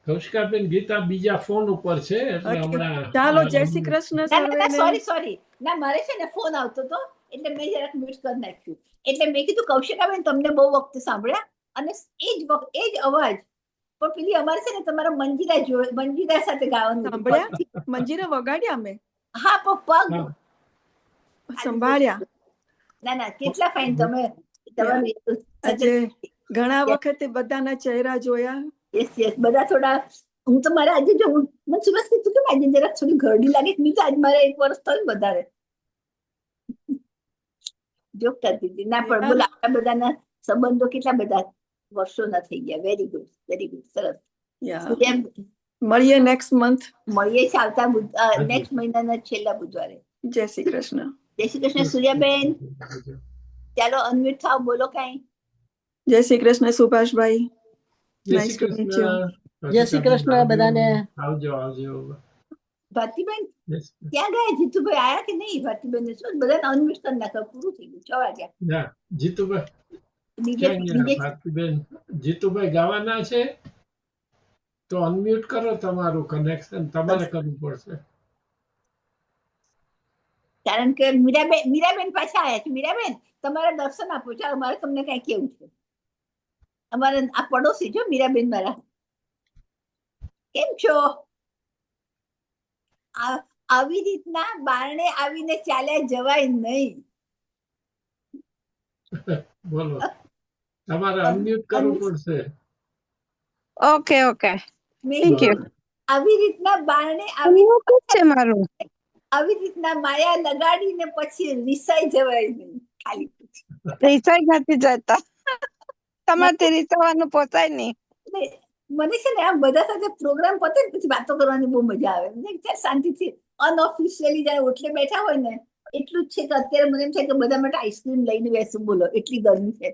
કૌશિકાબેન, ગીતા બીજા ફોન ઉપર છે એટલે હમણાં. ચાલો, જય શ્રી કૃષ્ણ સર્વેને. સોરી ના, મારે છે ને ફોન આવતો હતો એટલે મેં જરાક મ્યુટ કરી નાખ્યું. એટલે મેં કીધું કૌશિકાબેન તમને બહુ વખતે સાંભળ્યા, અને એ જ અવાજ પણ પેલી અમારે છે ને તમારા મંજીરા સાથે ગાવાનું સાંભળ્યા. મંજીરા વગાડ્યા અમે. હા, પણ પગ સંભાળ્યા. ના ના, કેટલા ફાઇન તમે. ઘણા વખતે બધાના ચહેરા જોયા. યસ યસ, બધા થોડા. હું તો મારે આજે જો મને સુરત કીધું કે આજે જરાક થોડી ઘરડી લાગે. મેં તો આજે મારે 1 વર્ષ થયું વધારે જોક કરતી હતી. ના પણ બોલો, આપણા બધાના સંબંધો કેટલા બધા વર્ષોના થઈ ગયા. વેરી ગુડ, વેરી ગુડ, સરસ. મળીએ નેક્સ્ટ મંથ. મળીએ છે આવતા નેક્સ્ટ મહિનાના છેલ્લા બુધવારે. જય શ્રી કૃષ્ણ. જય શ્રી કૃષ્ણ. સૂર્યાબેન ચાલો અનમ્યુટ થાવ, બોલો કઈ. જય શ્રી કૃષ્ણ સુભાષભાઈ. Nice to meet you. જય શ્રી કૃષ્ણ બધાને. આવજો આવજો. ભારતીબેન ક્યાં ગયા? જીતુભાઈ આયા કે નહીં? ભારતીબેન ને શું બધાને અનમ્યુટ કરી નાખો, પૂરું થઈ ગયું. 6 વાગ્યા. ના, ભારતીબેન, જીતુભાઈ ગાવાના છે તો અનમ્યુટ કરો. તમારું કનેક્શન તમારે કરવું પડશે, કારણ કે મીરાબેન પાછા આવ્યા છે. મીરાબેન તમારે દર્શન આપો. ચાલો, મારે તમને કઈ કેવું છે. અમારા આ પડોશી છો મીરાબેન મારા. કેમ છો? આવી રીતના બારણે આવીને ચાલ્યા જવાય નહીં. બોલો, તમારે અનમ્યુટ કરવું પડશે. ઓકે ઓકે મેં થેન્ક યુ. કીધું, આવી રીતના બારણે છે મારું. આવી રીતના માયા લગાડીને પછી રિસાઈ જવાય નહીં. ખાલી રિસાઈ નથી જતા. તમારે રીસાવાનું પોસાય નહીં. મને છે ને આ બધા સાથે પ્રોગ્રામ પતે ને પછી વાતો કરવાની બહુ મજા આવે. ચાલ શાંતિથી અનઓફિશિયલી જયારે ઓટલે બેઠા હોય ને એટલું જ છે કે અત્યારે મને એમ છે કે બધા માટે આઈસ્ક્રીમ લઈને બેસું. બોલો, એટલી ગરમી છે.